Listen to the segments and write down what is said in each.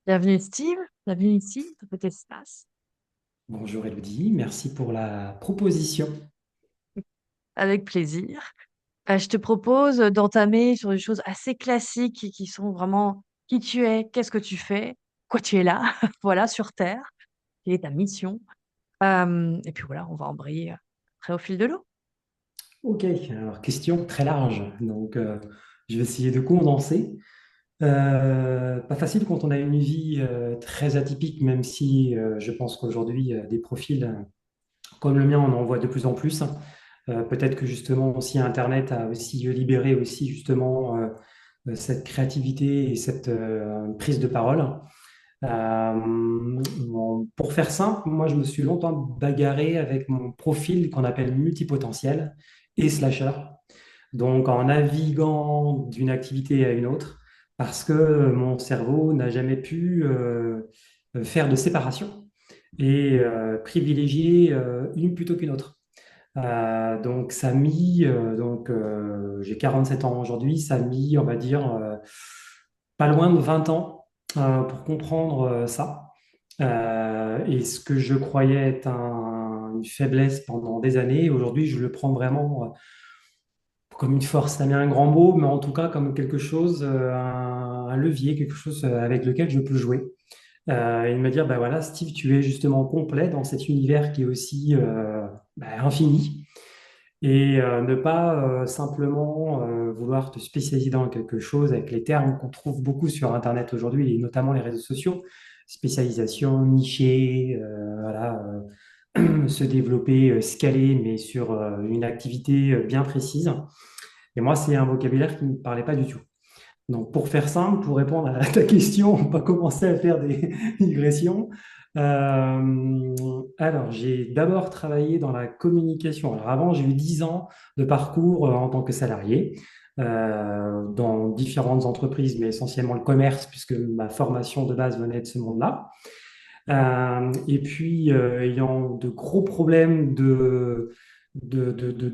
Bienvenue Steve, bienvenue ici, dans cet espace. Bonjour Elodie, merci pour la proposition. Avec plaisir. Je te propose d'entamer sur des choses assez classiques qui sont vraiment qui tu es, qu'est-ce que tu fais, quoi tu es là, voilà, sur Terre, quelle est ta mission. Et puis voilà, on va embrayer après au fil de l'eau. Ok, alors question très large, donc je vais essayer de condenser. Pas facile quand on a une vie très atypique, même si je pense qu'aujourd'hui, des profils comme le mien, on en voit de plus en plus. Peut-être que justement aussi Internet a aussi libéré aussi justement cette créativité et cette prise de parole. Pour faire simple, moi je me suis longtemps bagarré avec mon profil qu'on appelle multipotentiel et slasher. Donc en naviguant d'une activité à une autre, parce que mon cerveau n'a jamais pu faire de séparation et privilégier une plutôt qu'une autre. Donc ça a mis, j'ai 47 ans aujourd'hui, ça a mis, on va dire, pas loin de 20 ans pour comprendre ça. Et ce que je croyais être une faiblesse pendant des années, aujourd'hui je le prends vraiment comme une force. Ça met un grand mot, mais en tout cas comme quelque chose, un levier, quelque chose avec lequel je peux jouer. Et me dire, bah voilà, Steve, tu es justement complet dans cet univers qui est aussi infini et ne pas simplement vouloir te spécialiser dans quelque chose avec les termes qu'on trouve beaucoup sur Internet aujourd'hui, et notamment les réseaux sociaux, spécialisation, nicher, voilà, se développer, scaler, mais sur une activité bien précise. Et moi, c'est un vocabulaire qui ne me parlait pas du tout. Donc, pour faire simple, pour répondre à ta question, on va commencer à faire des digressions. Alors, j'ai d'abord travaillé dans la communication. Alors, avant, j'ai eu 10 ans de parcours en tant que salarié dans différentes entreprises, mais essentiellement le commerce, puisque ma formation de base venait de ce monde-là. Et puis, ayant de gros problèmes de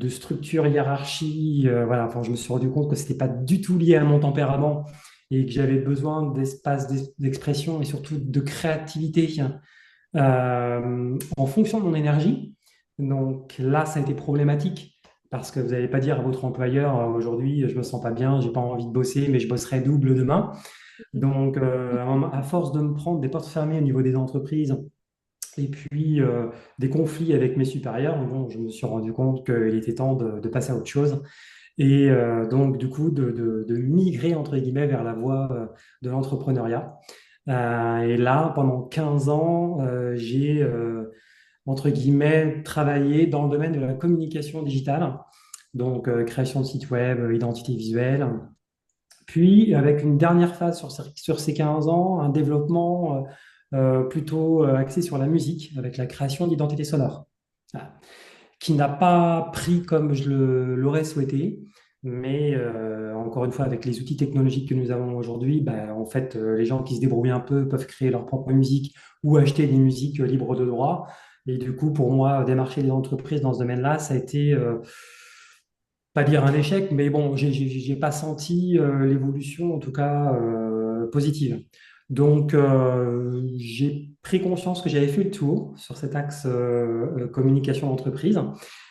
structure, hiérarchie, voilà, enfin, je me suis rendu compte que ce n'était pas du tout lié à mon tempérament et que j'avais besoin d'espace d'expression et surtout de créativité en fonction de mon énergie. Donc là, ça a été problématique parce que vous n'allez pas dire à votre employeur, aujourd'hui, je ne me sens pas bien, j'ai pas envie de bosser, mais je bosserai double demain. Donc, à force de me prendre des portes fermées au niveau des entreprises et puis des conflits avec mes supérieurs, bon, je me suis rendu compte qu'il était temps de passer à autre chose. Et donc, du coup, de migrer, entre guillemets, vers la voie de l'entrepreneuriat. Et là, pendant 15 ans, j'ai, entre guillemets, travaillé dans le domaine de la communication digitale, donc création de sites web, identité visuelle. Puis, avec une dernière phase sur ces 15 ans, un développement plutôt axé sur la musique, avec la création d'identités sonores. Voilà, qui n'a pas pris comme l'aurais souhaité. Mais encore une fois, avec les outils technologiques que nous avons aujourd'hui, ben, en fait, les gens qui se débrouillent un peu peuvent créer leur propre musique ou acheter des musiques libres de droit. Et du coup, pour moi, démarcher les entreprises dans ce domaine-là, ça a été, pas dire un échec, mais bon, j'ai pas senti l'évolution, en tout cas, positive. Donc, j'ai pris conscience que j'avais fait le tour sur cet axe communication d'entreprise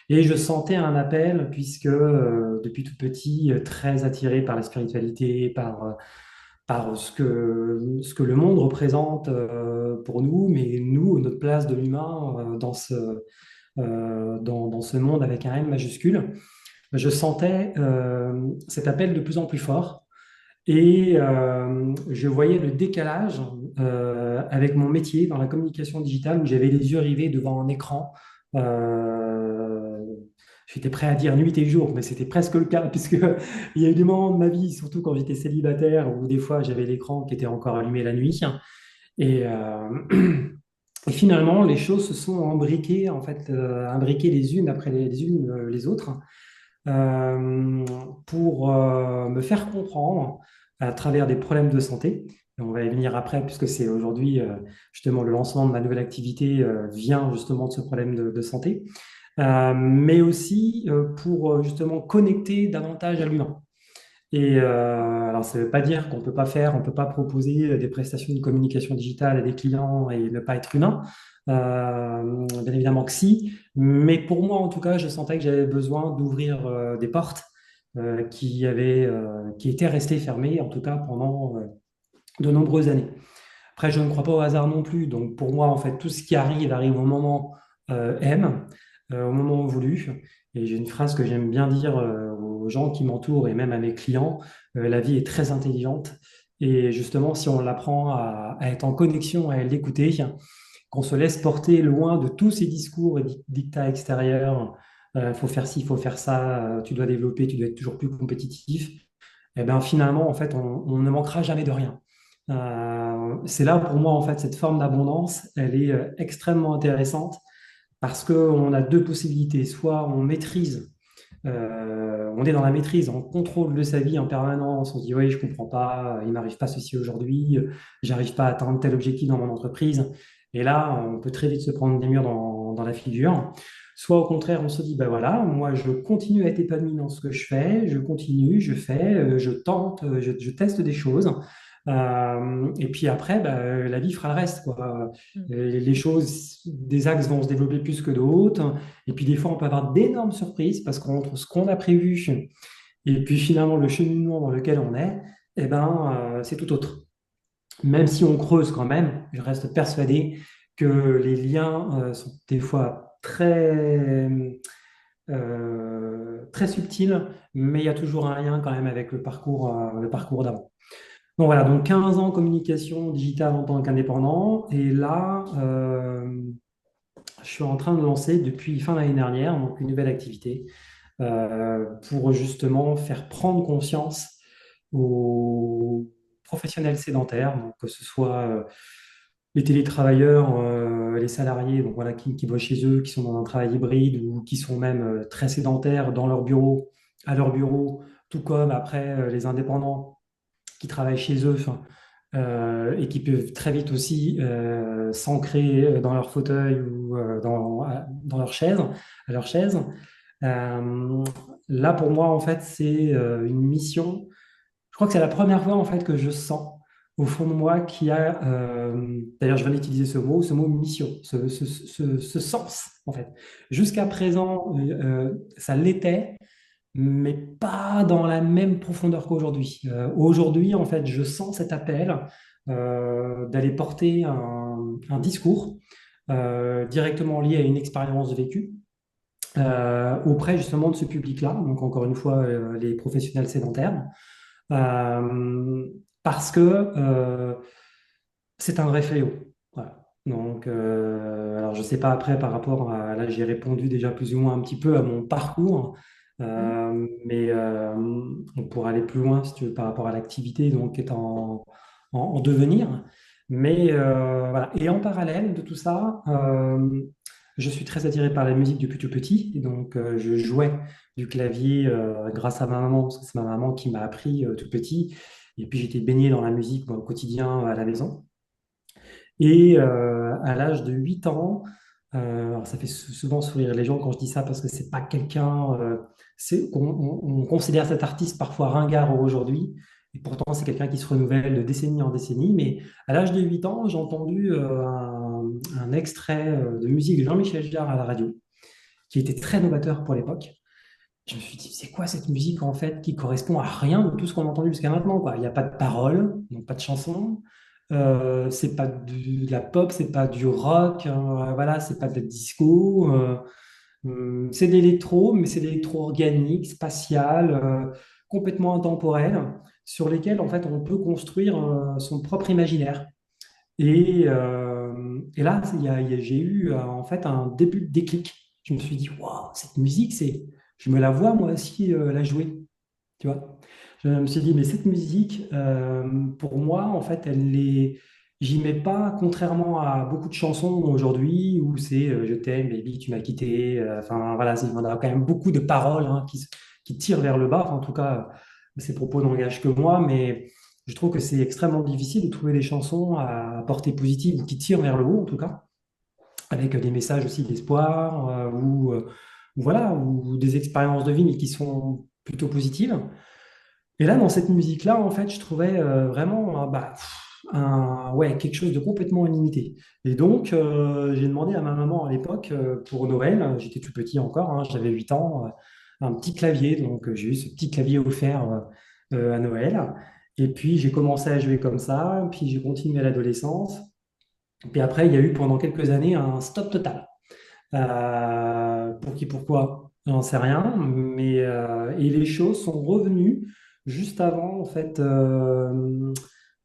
et je sentais un appel puisque depuis tout petit, très attiré par la spiritualité, par ce que le monde représente pour nous, mais nous, notre place de l'humain dans ce monde avec un M majuscule, je sentais cet appel de plus en plus fort. Et je voyais le décalage avec mon métier dans la communication digitale où j'avais les yeux rivés devant un écran. Euh, J'étais prêt à dire nuit et jour, mais c'était presque le cas, puisque il y a eu des moments de ma vie, surtout quand j'étais célibataire, où des fois j'avais l'écran qui était encore allumé la nuit. Et, et finalement, les choses se sont imbriquées, en fait, imbriquées les unes après les unes les autres euh, pour me faire comprendre à travers des problèmes de santé. Et on va y venir après, puisque c'est aujourd'hui justement le lancement de ma nouvelle activité vient justement de ce problème de santé, mais aussi pour justement connecter davantage à l'humain. Et alors, ça ne veut pas dire qu'on peut pas faire, on peut pas proposer des prestations de communication digitale à des clients et ne pas être humain. Bien évidemment que si, mais pour moi, en tout cas, je sentais que j'avais besoin d'ouvrir des portes qui étaient restées fermées, en tout cas pendant de nombreuses années. Après, je ne crois pas au hasard non plus. Donc, pour moi, en fait, tout ce qui arrive arrive au moment M, au moment voulu. Et j'ai une phrase que j'aime bien dire aux gens qui m'entourent et même à mes clients, la vie est très intelligente. Et justement, si on l'apprend à être en connexion, à l'écouter, qu'on se laisse porter loin de tous ces discours et dictats extérieurs, faut faire ci, il faut faire ça, tu dois développer, tu dois être toujours plus compétitif, et bien finalement, en fait, on ne manquera jamais de rien. C'est là pour moi, en fait, cette forme d'abondance, elle est extrêmement intéressante parce qu'on a deux possibilités. Soit on maîtrise, on est dans la maîtrise, on contrôle de sa vie en permanence, on se dit, oui, je comprends pas, il m'arrive pas ceci aujourd'hui, j'arrive pas à atteindre tel objectif dans mon entreprise. Et là, on peut très vite se prendre des murs dans la figure. Soit au contraire, on se dit, ben voilà, moi je continue à être épanoui dans ce que je fais, je continue, je fais, je tente, je teste des choses. Et puis après, ben, la vie fera le reste, quoi. Mm. Les choses, des axes vont se développer plus que d'autres. Et puis des fois, on peut avoir d'énormes surprises parce qu'entre ce qu'on a prévu et puis finalement le cheminement dans lequel on est, eh ben, c'est tout autre. Même si on creuse quand même, je reste persuadé que les liens sont des fois très subtils, mais il y a toujours un lien quand même avec le parcours d'avant. Donc voilà, donc 15 ans communication digitale en tant qu'indépendant. Et là, je suis en train de lancer depuis fin d'année dernière donc une nouvelle activité pour justement faire prendre conscience aux professionnels sédentaires, donc que ce soit les télétravailleurs, les salariés donc voilà, qui voient chez eux, qui sont dans un travail hybride ou qui sont même très sédentaires dans leur bureau, à leur bureau, tout comme après les indépendants qui travaillent chez eux enfin, et qui peuvent très vite aussi s'ancrer dans leur fauteuil ou dans leur chaise, à leur chaise. Euh, Là, pour moi, en fait, c'est une mission. Je crois que c'est la première fois, en fait, que je sens au fond de moi qu'il y a, d'ailleurs, je viens d'utiliser ce mot mission, ce sens, en fait. Jusqu'à présent, ça l'était, mais pas dans la même profondeur qu'aujourd'hui. Aujourd'hui, en fait, je sens cet appel d'aller porter un discours directement lié à une expérience vécue auprès justement de ce public-là, donc encore une fois, les professionnels sédentaires, euh, parce que c'est un vrai fléau. Voilà. Donc, alors je sais pas après par rapport à, là j'ai répondu déjà plus ou moins un petit peu à mon parcours, Mm. mais on pourra aller plus loin si tu veux par rapport à l'activité donc qui est en devenir. Mais voilà. Et en parallèle de tout ça, je suis très attiré par la musique depuis tout petit. Et donc, je jouais du clavier grâce à ma maman, parce que c'est ma maman qui m'a appris tout petit. Et puis, j'étais baigné dans la musique au quotidien à la maison. Et à l'âge de 8 ans, alors ça fait souvent sourire les gens quand je dis ça parce que c'est pas quelqu'un, on considère cet artiste parfois ringard aujourd'hui, et pourtant c'est quelqu'un qui se renouvelle de décennie en décennie. Mais à l'âge de 8 ans, j'ai entendu un extrait de musique de Jean-Michel Jarre à la radio, qui était très novateur pour l'époque. Je me suis dit, c'est quoi cette musique en fait qui correspond à rien de tout ce qu'on a entendu jusqu'à maintenant, quoi. Il n'y a pas de paroles, donc pas de chansons. C'est pas de la pop, c'est pas du rock, voilà, c'est pas de la disco. C'est de l'électro, mais c'est de l'électro organique, spatial, complètement intemporel, sur lesquels en fait on peut construire son propre imaginaire. Et là, j'ai eu en fait un début de déclic. Je me suis dit, waouh, cette musique, je me la vois moi aussi la jouer, tu vois. Je me suis dit, mais cette musique, pour moi, en fait, j'y mets pas, contrairement à beaucoup de chansons aujourd'hui où c'est je t'aime, baby, tu m'as quitté. Enfin, voilà, on a quand même beaucoup de paroles hein, qui tirent vers le bas. Enfin, en tout cas, ces propos n'engagent que moi, mais je trouve que c'est extrêmement difficile de trouver des chansons à portée positive ou qui tirent vers le haut, en tout cas, avec des messages aussi d'espoir ou voilà, ou des expériences de vie, mais qui sont plutôt positives. Et là, dans cette musique-là, en fait, je trouvais vraiment ouais, quelque chose de complètement illimité. Et donc, j'ai demandé à ma maman à l'époque, pour Noël, j'étais tout petit encore, hein, j'avais 8 ans, un petit clavier. Donc, j'ai eu ce petit clavier offert à Noël. Et puis, j'ai commencé à jouer comme ça. Puis, j'ai continué à l'adolescence. Puis après, il y a eu pendant quelques années un stop total. Pour qui, pourquoi? J'en sais rien, mais et les choses sont revenues juste avant, en fait,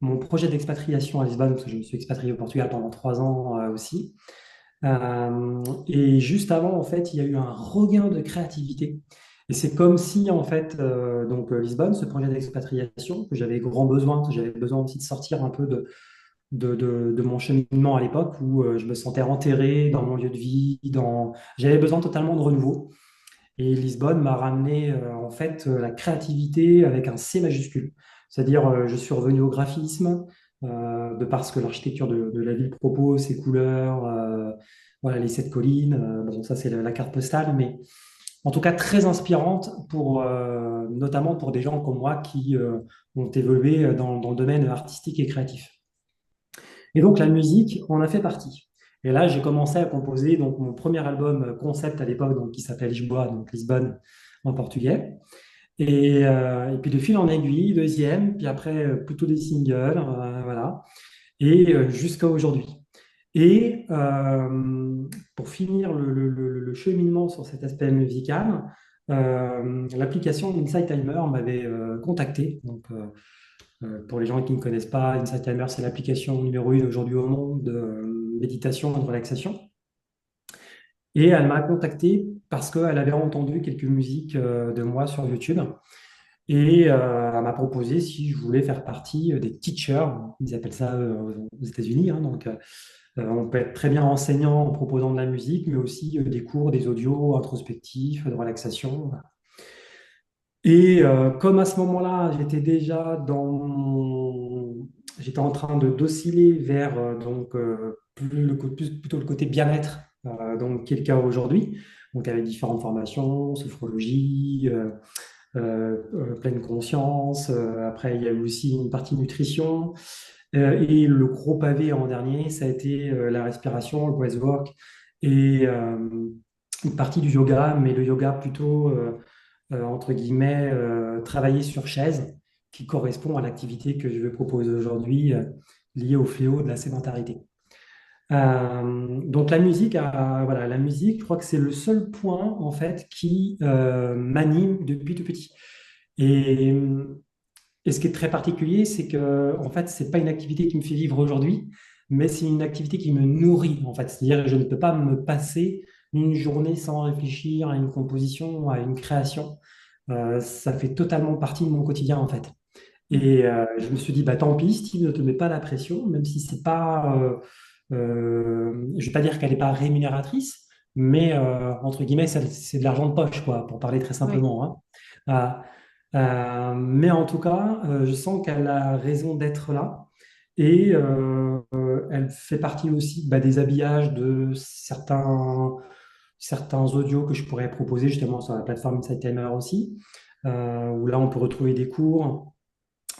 mon projet d'expatriation à Lisbonne, parce que je me suis expatrié au Portugal pendant 3 ans aussi. Et juste avant, en fait, il y a eu un regain de créativité. Et c'est comme si, en fait, Lisbonne, ce projet d'expatriation, que j'avais grand besoin, que j'avais besoin aussi de sortir un peu de mon cheminement à l'époque où je me sentais enterré dans mon lieu de vie, j'avais besoin totalement de renouveau. Et Lisbonne m'a ramené en fait la créativité avec un C majuscule. C'est-à-dire, je suis revenu au graphisme, de parce que l'architecture de la ville propose, ses couleurs, voilà, les sept collines. Bon, ça, c'est la carte postale, mais en tout cas très inspirante pour, notamment pour des gens comme moi qui ont évolué dans le domaine artistique et créatif. Et donc la musique en a fait partie. Et là, j'ai commencé à composer donc mon premier album concept à l'époque, donc qui s'appelle Lisboa, donc Lisbonne en portugais. Et puis de fil en aiguille, deuxième, puis après plutôt des singles, voilà, et jusqu'à aujourd'hui. Et pour finir le cheminement sur cet aspect musical, l'application Insight Timer m'avait contacté. Donc, pour les gens qui ne connaissent pas, Insight Timer, c'est l'application numéro 1 aujourd'hui au monde de méditation et de relaxation. Et elle m'a contacté parce qu'elle avait entendu quelques musiques de moi sur YouTube. Et elle m'a proposé si je voulais faire partie des teachers, ils appellent ça aux États-Unis. Hein. Donc, on peut être très bien enseignant en proposant de la musique, mais aussi des cours, des audios introspectifs, de relaxation. Et comme à ce moment-là, j'étais en train d'osciller vers plutôt le côté bien-être, donc qui est le cas aujourd'hui. Donc avec différentes formations, sophrologie, pleine conscience. Après, il y a eu aussi une partie nutrition. Et le gros pavé en dernier, ça a été la respiration, le breathwork et une partie du yoga, mais le yoga plutôt entre guillemets, travailler sur chaise, qui correspond à l'activité que je vais proposer aujourd'hui, liée au fléau de la sédentarité. Donc la musique, voilà, la musique, je crois que c'est le seul point en fait qui m'anime depuis tout petit. Et, et ce qui est très particulier, c'est que en fait, c'est pas une activité qui me fait vivre aujourd'hui, mais c'est une activité qui me nourrit en fait. C'est-à-dire que je ne peux pas me passer une journée sans réfléchir à une composition, à une création. Ça fait totalement partie de mon quotidien en fait. Et je me suis dit, bah, tant pis, Steve, ne te mets pas la pression, même si c'est pas, je vais pas dire qu'elle n'est pas rémunératrice, mais entre guillemets, c'est de l'argent de poche, quoi, pour parler très Oui, simplement. Hein. Mais en tout cas, je sens qu'elle a raison d'être là. Et elle fait partie aussi bah, des habillages de certains audios que je pourrais proposer justement sur la plateforme Insight Timer aussi, où là on peut retrouver des cours.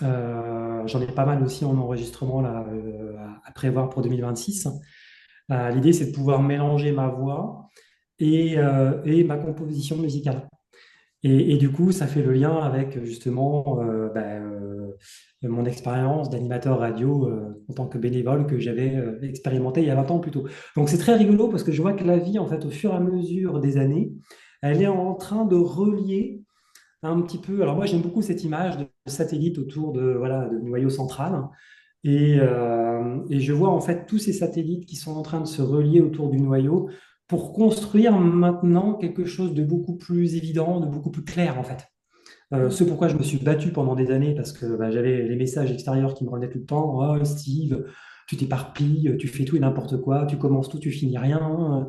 J'en ai pas mal aussi en enregistrement là, à prévoir pour 2026. L'idée, c'est de pouvoir mélanger ma voix et ma composition musicale. Et du coup, ça fait le lien avec justement mon expérience d'animateur radio en tant que bénévole que j'avais expérimenté il y a 20 ans plus tôt. Donc c'est très rigolo parce que je vois que la vie, en fait, au fur et à mesure des années, elle est en train de relier un petit peu. Alors moi, j'aime beaucoup cette image de satellite autour de, voilà, de noyau central. Et je vois en fait tous ces satellites qui sont en train de se relier autour du noyau pour construire maintenant quelque chose de beaucoup plus évident, de beaucoup plus clair en fait. Ce pourquoi je me suis battu pendant des années parce que bah, j'avais les messages extérieurs qui me revenaient tout le temps. Oh, Steve, tu t'éparpilles, tu fais tout et n'importe quoi, tu commences tout, tu finis rien.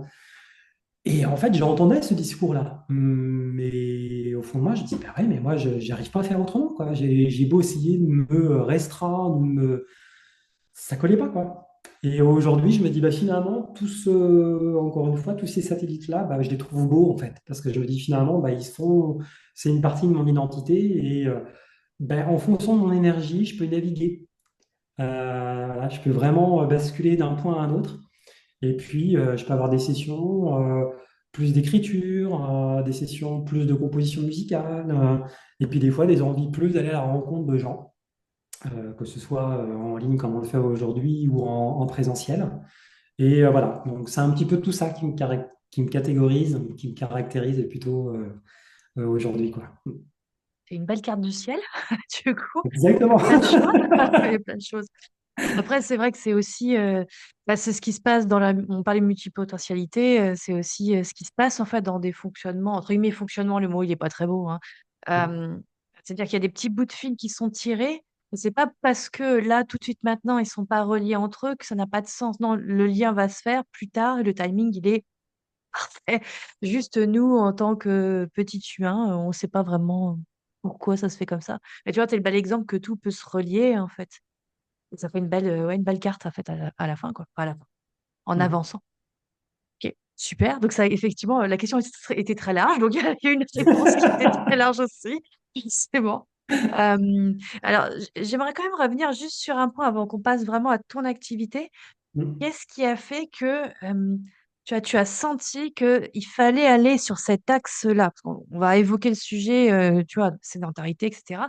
Et en fait, j'entendais ce discours-là. Mais au fond de moi, je dis, bah ouais, mais moi, je n'arrive pas à faire autrement, quoi. J'ai beau essayer de me restreindre, ça collait pas, quoi. Et aujourd'hui, je me dis, bah, finalement, encore une fois, tous ces satellites-là, bah, je les trouve beaux, en fait. Parce que je me dis, finalement, bah, c'est une partie de mon identité. Ben, en fonction de mon énergie, je peux naviguer. Voilà, je peux vraiment basculer d'un point à un autre. Et puis, je peux avoir des sessions plus d'écriture, des sessions plus de composition musicale, et puis des fois des envies plus d'aller à la rencontre de gens, que ce soit en ligne comme on le fait aujourd'hui ou en présentiel. Et voilà, donc c'est un petit peu tout ça qui me catégorise, qui me caractérise plutôt aujourd'hui, quoi. C'est une belle carte du ciel, du coup. Il y a Exactement. plein de choses. Il y a plein de choses. Après, c'est vrai que c'est aussi, bah, c'est ce qui se passe dans la, on parlait de multipotentialité, c'est aussi ce qui se passe en fait dans des fonctionnements, entre guillemets, fonctionnement, le mot il est pas très beau, hein. Euh, C'est-à-dire qu'il y a des petits bouts de fil qui sont tirés, mais c'est pas parce que là, tout de suite maintenant, ils sont pas reliés entre eux que ça n'a pas de sens. Non, le lien va se faire plus tard et le timing, il est parfait. Juste nous, en tant que petits humains, on sait pas vraiment pourquoi ça se fait comme ça. Mais tu vois, tu es le bel exemple que tout peut se relier en fait. Et ça fait une belle, ouais, une belle carte en fait à la fin, quoi. Enfin, à la fin, en avançant. Ok, super. Donc ça, effectivement, la question était très large, donc il y a une réponse qui était très large aussi. C'est bon. Alors, j'aimerais quand même revenir juste sur un point avant qu'on passe vraiment à ton activité. Qu'est-ce qui a fait que tu as senti qu'il fallait aller sur cet axe-là? Parce qu'on va évoquer le sujet, tu vois, sédentarité, etc.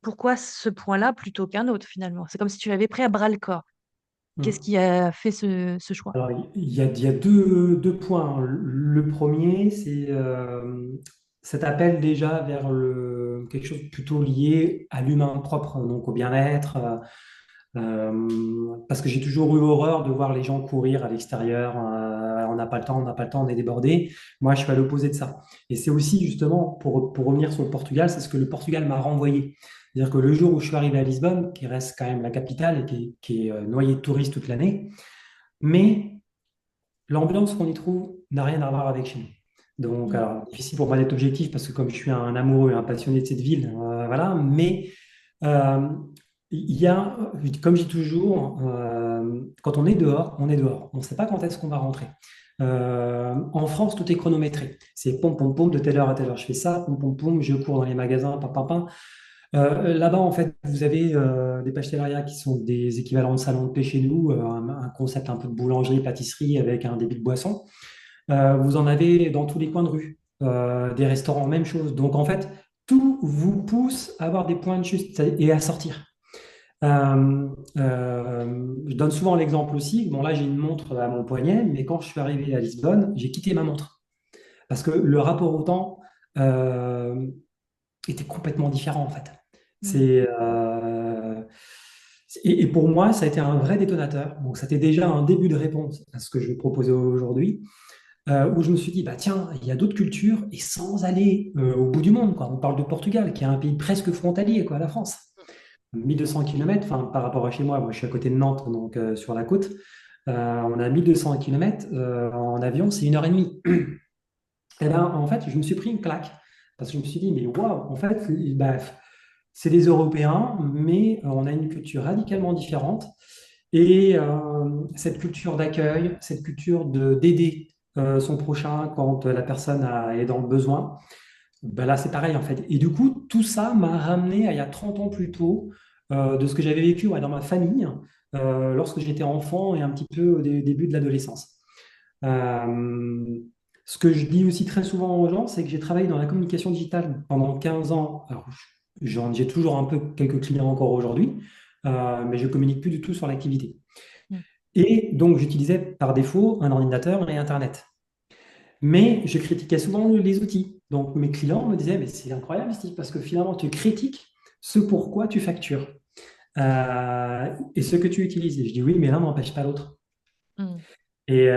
Pourquoi ce point-là plutôt qu'un autre finalement? C'est comme si tu l'avais pris à bras le corps. Qu'est-ce qui a fait ce choix? Alors, il y a deux points. Le premier, c'est cet appel déjà vers quelque chose plutôt lié à l'humain propre, donc au bien-être, parce que j'ai toujours eu horreur de voir les gens courir à l'extérieur. On n'a pas le temps, on n'a pas le temps, on est débordé. Moi, je suis à l'opposé de ça. Et c'est aussi justement, pour revenir sur le Portugal, c'est ce que le Portugal m'a renvoyé. C'est-à-dire que le jour où je suis arrivé à Lisbonne, qui reste quand même la capitale et qui est noyée de touristes toute l'année, mais l'ambiance qu'on y trouve n'a rien à voir avec chez nous. Donc, Mm. alors, difficile pour moi d'être objectif parce que comme je suis un amoureux, un passionné de cette ville, voilà, mais euh, il y a, comme je dis toujours, quand on est dehors, on est dehors. On ne sait pas quand est-ce qu'on va rentrer. En France, tout est chronométré. C'est pom pom pom de telle heure à telle heure. Je fais ça, pom pom pom, je cours dans les magasins, pam pam pam. Là-bas, en fait, vous avez des pastelaria qui sont des équivalents de salons de thé chez nous, un concept un peu de boulangerie, pâtisserie avec un débit de boisson. Vous en avez dans tous les coins de rue, des restaurants, même chose. Donc, en fait, tout vous pousse à avoir des points de chute et à sortir. Je donne souvent l'exemple aussi. Bon, là, j'ai une montre à mon poignet, mais quand je suis arrivé à Lisbonne, j'ai quitté ma montre parce que le rapport au temps euh, était complètement différent, en fait. Mm. C'est, et pour moi, ça a été un vrai détonateur. Donc, c'était déjà un début de réponse à ce que je vais proposer aujourd'hui, où je me suis dit, bah, tiens, il y a d'autres cultures, et sans aller au bout du monde, quoi. On parle de Portugal, qui est un pays presque frontalier, quoi, à la France. 1200 km, enfin, par rapport à chez moi, moi je suis à côté de Nantes, donc sur la côte. On a 1200 km en avion, c'est 1 heure et demie. Et ben, en fait, je me suis pris une claque parce que je me suis dit, mais waouh, en fait, bah, c'est des Européens, mais on a une culture radicalement différente. Et cette culture d'accueil, cette culture d'aider son prochain quand la personne est dans le besoin, ben là, c'est pareil en fait. Et du coup, tout ça m'a ramené à il y a 30 ans plus tôt de ce que j'avais vécu ouais, dans ma famille lorsque j'étais enfant et un petit peu au début de l'adolescence. Euh, Ce que je dis aussi très souvent aux gens, c'est que j'ai travaillé dans la communication digitale pendant 15 ans. Alors, j'ai toujours un peu quelques clients encore aujourd'hui, mais je communique plus du tout sur l'activité. Mm. Et donc, j'utilisais par défaut un ordinateur et Internet. Mais je critiquais souvent les outils. Donc, mes clients me disaient, mais c'est incroyable, Steve, parce que finalement, tu critiques ce pourquoi tu factures et ce que tu utilises. Et je dis, oui, mais l'un n'empêche pas l'autre. Mm. Et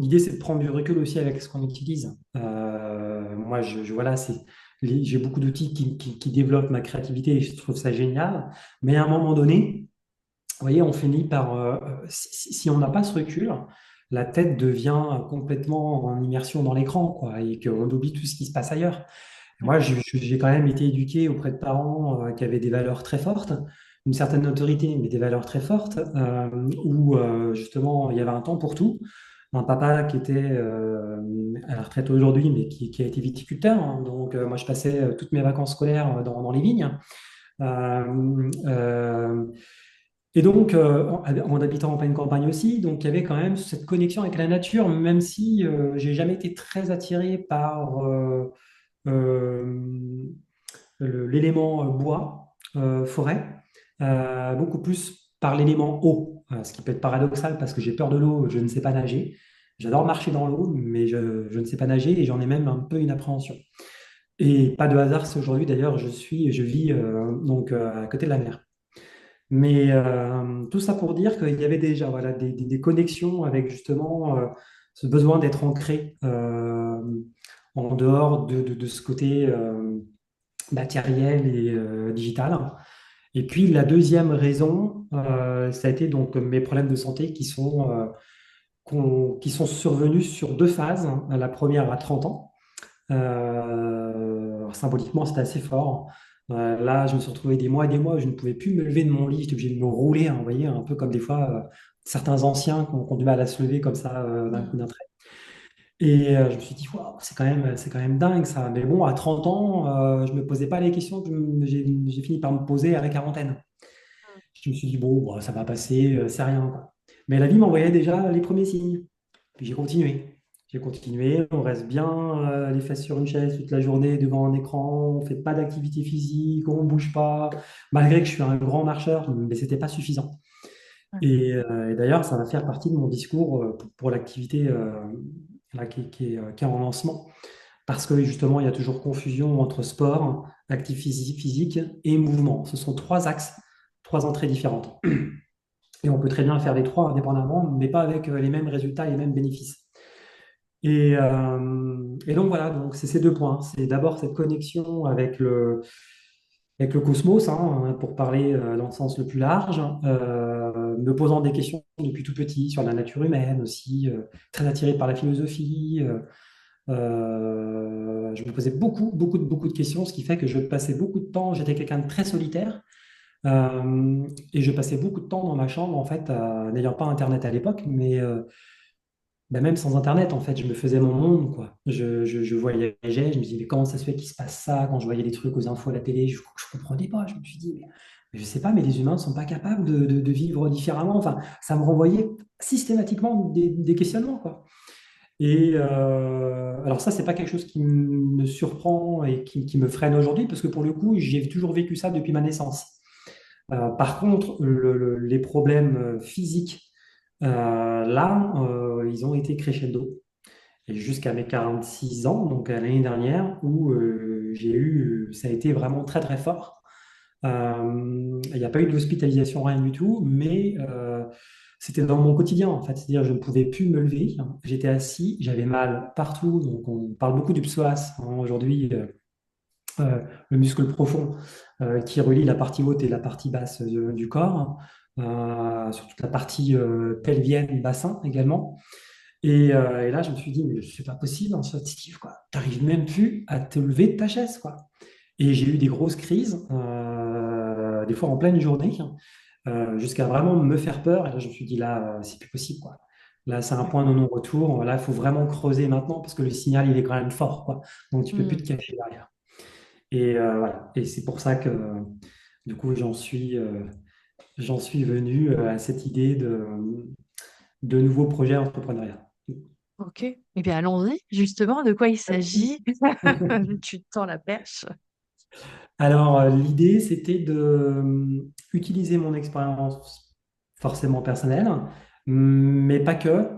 l'idée, c'est de prendre du recul aussi avec ce qu'on utilise. Moi, voilà, j'ai beaucoup d'outils qui développent ma créativité et je trouve ça génial. Mais à un moment donné, vous voyez, on finit par, si on n'a pas ce recul, la tête devient complètement en immersion dans l'écran, quoi, et qu'on oublie tout ce qui se passe ailleurs. Moi, j'ai quand même été éduqué auprès de parents qui avaient des valeurs très fortes, une certaine autorité, mais des valeurs très fortes, où justement il y avait un temps pour tout. Un papa qui était à la retraite aujourd'hui, mais qui a été viticulteur, hein. Donc, moi, je passais toutes mes vacances scolaires dans les vignes. Euh, et donc, en habitant en pleine campagne aussi, donc il y avait quand même cette connexion avec la nature, même si j'ai jamais été très attiré par euh, l'élément bois, forêt, beaucoup plus par l'élément eau, ce qui peut être paradoxal parce que j'ai peur de l'eau, je ne sais pas nager. J'adore marcher dans l'eau, mais je ne sais pas nager et j'en ai même un peu une appréhension. Et pas de hasard, c'est aujourd'hui d'ailleurs, je vis donc à côté de la mer. Mais tout ça pour dire qu'il y avait déjà voilà, des connexions avec justement ce besoin d'être ancré en dehors de ce côté matériel et digital. Et puis la deuxième raison, ça a été donc mes problèmes de santé qui sont survenus sur deux phases. La première à 30 ans. Alors, symboliquement, c'était assez fort. Là, je me suis retrouvé des mois et des mois où je ne pouvais plus me lever de mon lit. J'étais obligé de me rouler, hein, vous voyez, un peu comme des fois certains anciens qui ont du mal à se lever comme ça d'un coup Mm. d'un trait. Et je me suis dit, waouh, c'est quand même dingue ça. Mais bon, à 30 ans, je ne me posais pas les questions que j'ai fini par me poser à la quarantaine. Je me suis dit, bon, bah, ça va passer, c'est rien, quoi. Mais la vie m'envoyait déjà les premiers signes. Puis j'ai continué. J'ai continué. On reste bien les fesses sur une chaise toute la journée devant un écran. On ne fait pas d'activité physique, on ne bouge pas. Malgré que je suis un grand marcheur, mais ce n'était pas suffisant. Et d'ailleurs, ça va faire partie de mon discours pour l'activité là, qui est en lancement. Parce que justement, il y a toujours confusion entre sport, activité physique et mouvement. Ce sont trois axes, trois entrées différentes. Et on peut très bien faire les trois indépendamment, mais pas avec les mêmes résultats et les mêmes bénéfices. Et donc voilà, donc c'est ces deux points. C'est d'abord cette connexion avec le cosmos, hein, pour parler dans le sens le plus large, me posant des questions depuis tout petit sur la nature humaine aussi, très attiré par la philosophie. Je me posais beaucoup de questions, ce qui fait que je passais beaucoup de temps, j'étais quelqu'un de très solitaire, et je passais beaucoup de temps dans ma chambre, en fait, n'ayant pas Internet à l'époque, mais ben, même sans Internet, en fait, je me faisais mon monde, quoi. Je voyageais, je me disais, mais comment ça se fait qu'il se passe ça? Quand je voyais des trucs aux infos à la télé, je ne comprenais pas. Je me suis dit, mais je sais pas, mais les humains ne sont pas capables de vivre différemment. Enfin, ça me renvoyait systématiquement des questionnements, quoi. Et alors ça, c'est pas quelque chose qui me surprend et qui me freine aujourd'hui, parce que pour le coup, j'ai toujours vécu ça depuis ma naissance. Par contre, les problèmes physiques, là, ils ont été crescendo. Et jusqu'à mes 46 ans, donc à l'année dernière, où ça a été vraiment très très fort. Il n'y a pas eu d'hospitalisation, rien du tout, mais c'était dans mon quotidien en fait. C'est-à-dire, je ne pouvais plus me lever. J'étais assis, j'avais mal partout. Donc, on parle beaucoup du psoas hein, aujourd'hui, le muscle profond qui relie la partie haute et la partie basse du corps, sur toute la partie pelvienne, bassin également. Et là, je me suis dit, mais c'est pas possible, en fait, Steve, quoi. T'arrives même plus à te lever de ta chaise, quoi. Et j'ai eu des grosses crises, des fois en pleine journée, jusqu'à vraiment me faire peur. Et là, je me suis dit, là, c'est plus possible, quoi. Là, c'est un point de non-retour. Là, il faut vraiment creuser maintenant parce que le signal, il est quand même fort, quoi. Donc, tu peux plus te Mm. cacher derrière. Et voilà. Et c'est pour ça que, du coup, j'en suis venu à cette idée de nouveaux projets entrepreneuriat. Ok. Eh bien, allons-y. Justement, de quoi il s'agit? Tu te tends la perche. Alors, l'idée, c'était de utiliser mon expérience forcément personnelle, mais pas que,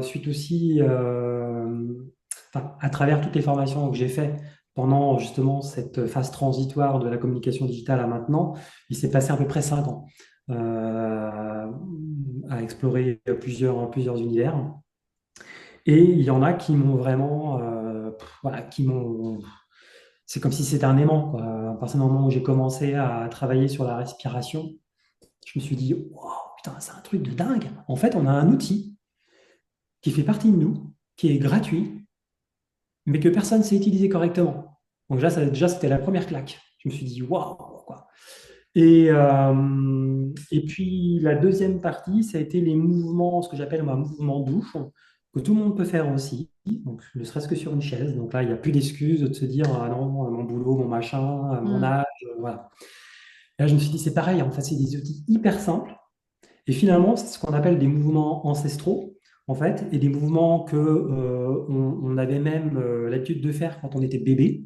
suite aussi, enfin, à travers toutes les formations que j'ai faites pendant justement cette phase transitoire de la communication digitale à maintenant, il s'est passé à peu près 5 ans à explorer plusieurs univers. Et il y en a qui m'ont vraiment, voilà, c'est comme si c'était un aimant, quoi. À partir du moment où j'ai commencé à travailler sur la respiration, je me suis dit, wow, putain, c'est un truc de dingue. En fait, on a un outil qui fait partie de nous, qui est gratuit, mais que personne ne sait utiliser correctement. Donc déjà, c'était la première claque. Je me suis dit, waouh, quoi. Et puis la deuxième partie, ça a été les mouvements, ce que j'appelle un mouvement doux, que tout le monde peut faire aussi, donc ne serait-ce que sur une chaise. Donc là, il n'y a plus d'excuses de se dire, ah non, mon boulot, mon machin, mon Mm. âge, voilà. Et là, je me suis dit, c'est pareil, en fait, c'est des outils hyper simples. Et finalement, c'est ce qu'on appelle des mouvements ancestraux, en fait, et des mouvements que on avait même l'habitude de faire quand on était bébé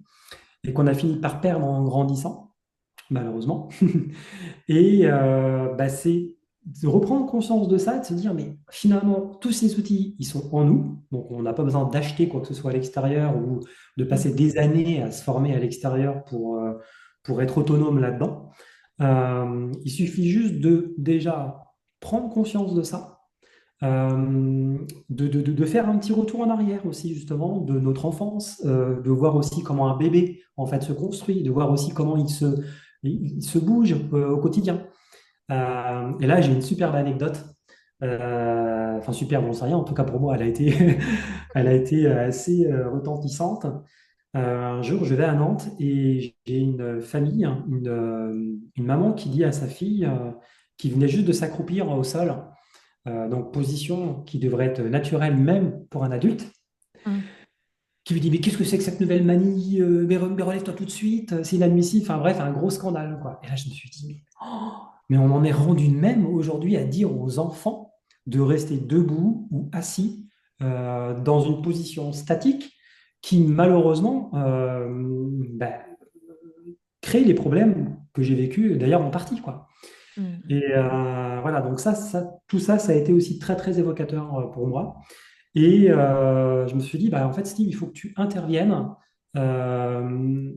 et qu'on a fini par perdre en grandissant, malheureusement. Et bah, c'est de reprendre conscience de ça, de se dire, mais finalement, tous ces outils, ils sont en nous. Donc, on n'a pas besoin d'acheter quoi que ce soit à l'extérieur ou de passer Mm. des années à se former à l'extérieur pour être autonome là-dedans. Il suffit juste de déjà prendre conscience de ça, de faire un petit retour en arrière aussi justement de notre enfance, de voir aussi comment un bébé en fait se construit, de voir aussi comment il se bouge au quotidien. Et là, j'ai une superbe anecdote. Enfin, superbe, j'en sais rien. En tout cas, pour moi, elle a été, elle a été assez retentissante. Un jour, je vais à Nantes et j'ai une famille, hein, une maman qui dit à sa fille, qui venait juste de s'accroupir au sol, donc position qui devrait être naturelle même pour un adulte, Mm. qui lui dit, mais qu'est-ce que c'est que cette nouvelle manie? Mais relève-toi tout de suite, c'est inadmissible. Enfin bref, un gros scandale, quoi. Et là, je me suis dit, mais on en est rendu même aujourd'hui à dire aux enfants de rester debout ou assis dans une position statique qui malheureusement bah, crée les problèmes que j'ai vécu d'ailleurs en partie, quoi. Mm. Et voilà, donc tout ça, ça a été aussi très très évocateur pour moi. Et je me suis dit, bah, en fait, Steve, il faut que tu interviennes euh,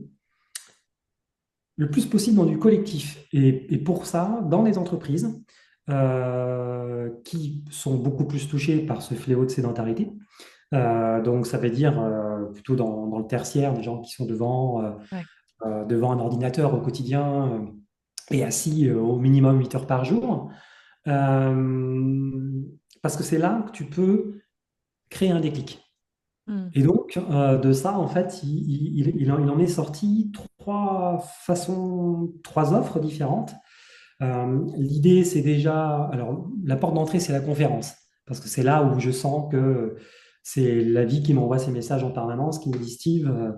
le plus possible dans du collectif. Et pour ça, dans les entreprises qui sont beaucoup plus touchées par ce fléau de sédentarité, donc ça veut dire plutôt dans le tertiaire, des gens qui sont Ouais. devant un ordinateur au quotidien et assis au minimum 8 heures par jour, euh, parce que c'est là que tu peux créer un déclic. Mm. Et donc, de ça, en fait, il en est sorti trois façons, trois offres différentes. L'idée, c'est déjà, alors, la porte d'entrée, c'est la conférence, parce que c'est là où je sens que c'est la vie qui m'envoie ces messages en permanence, qui me dit, Steve,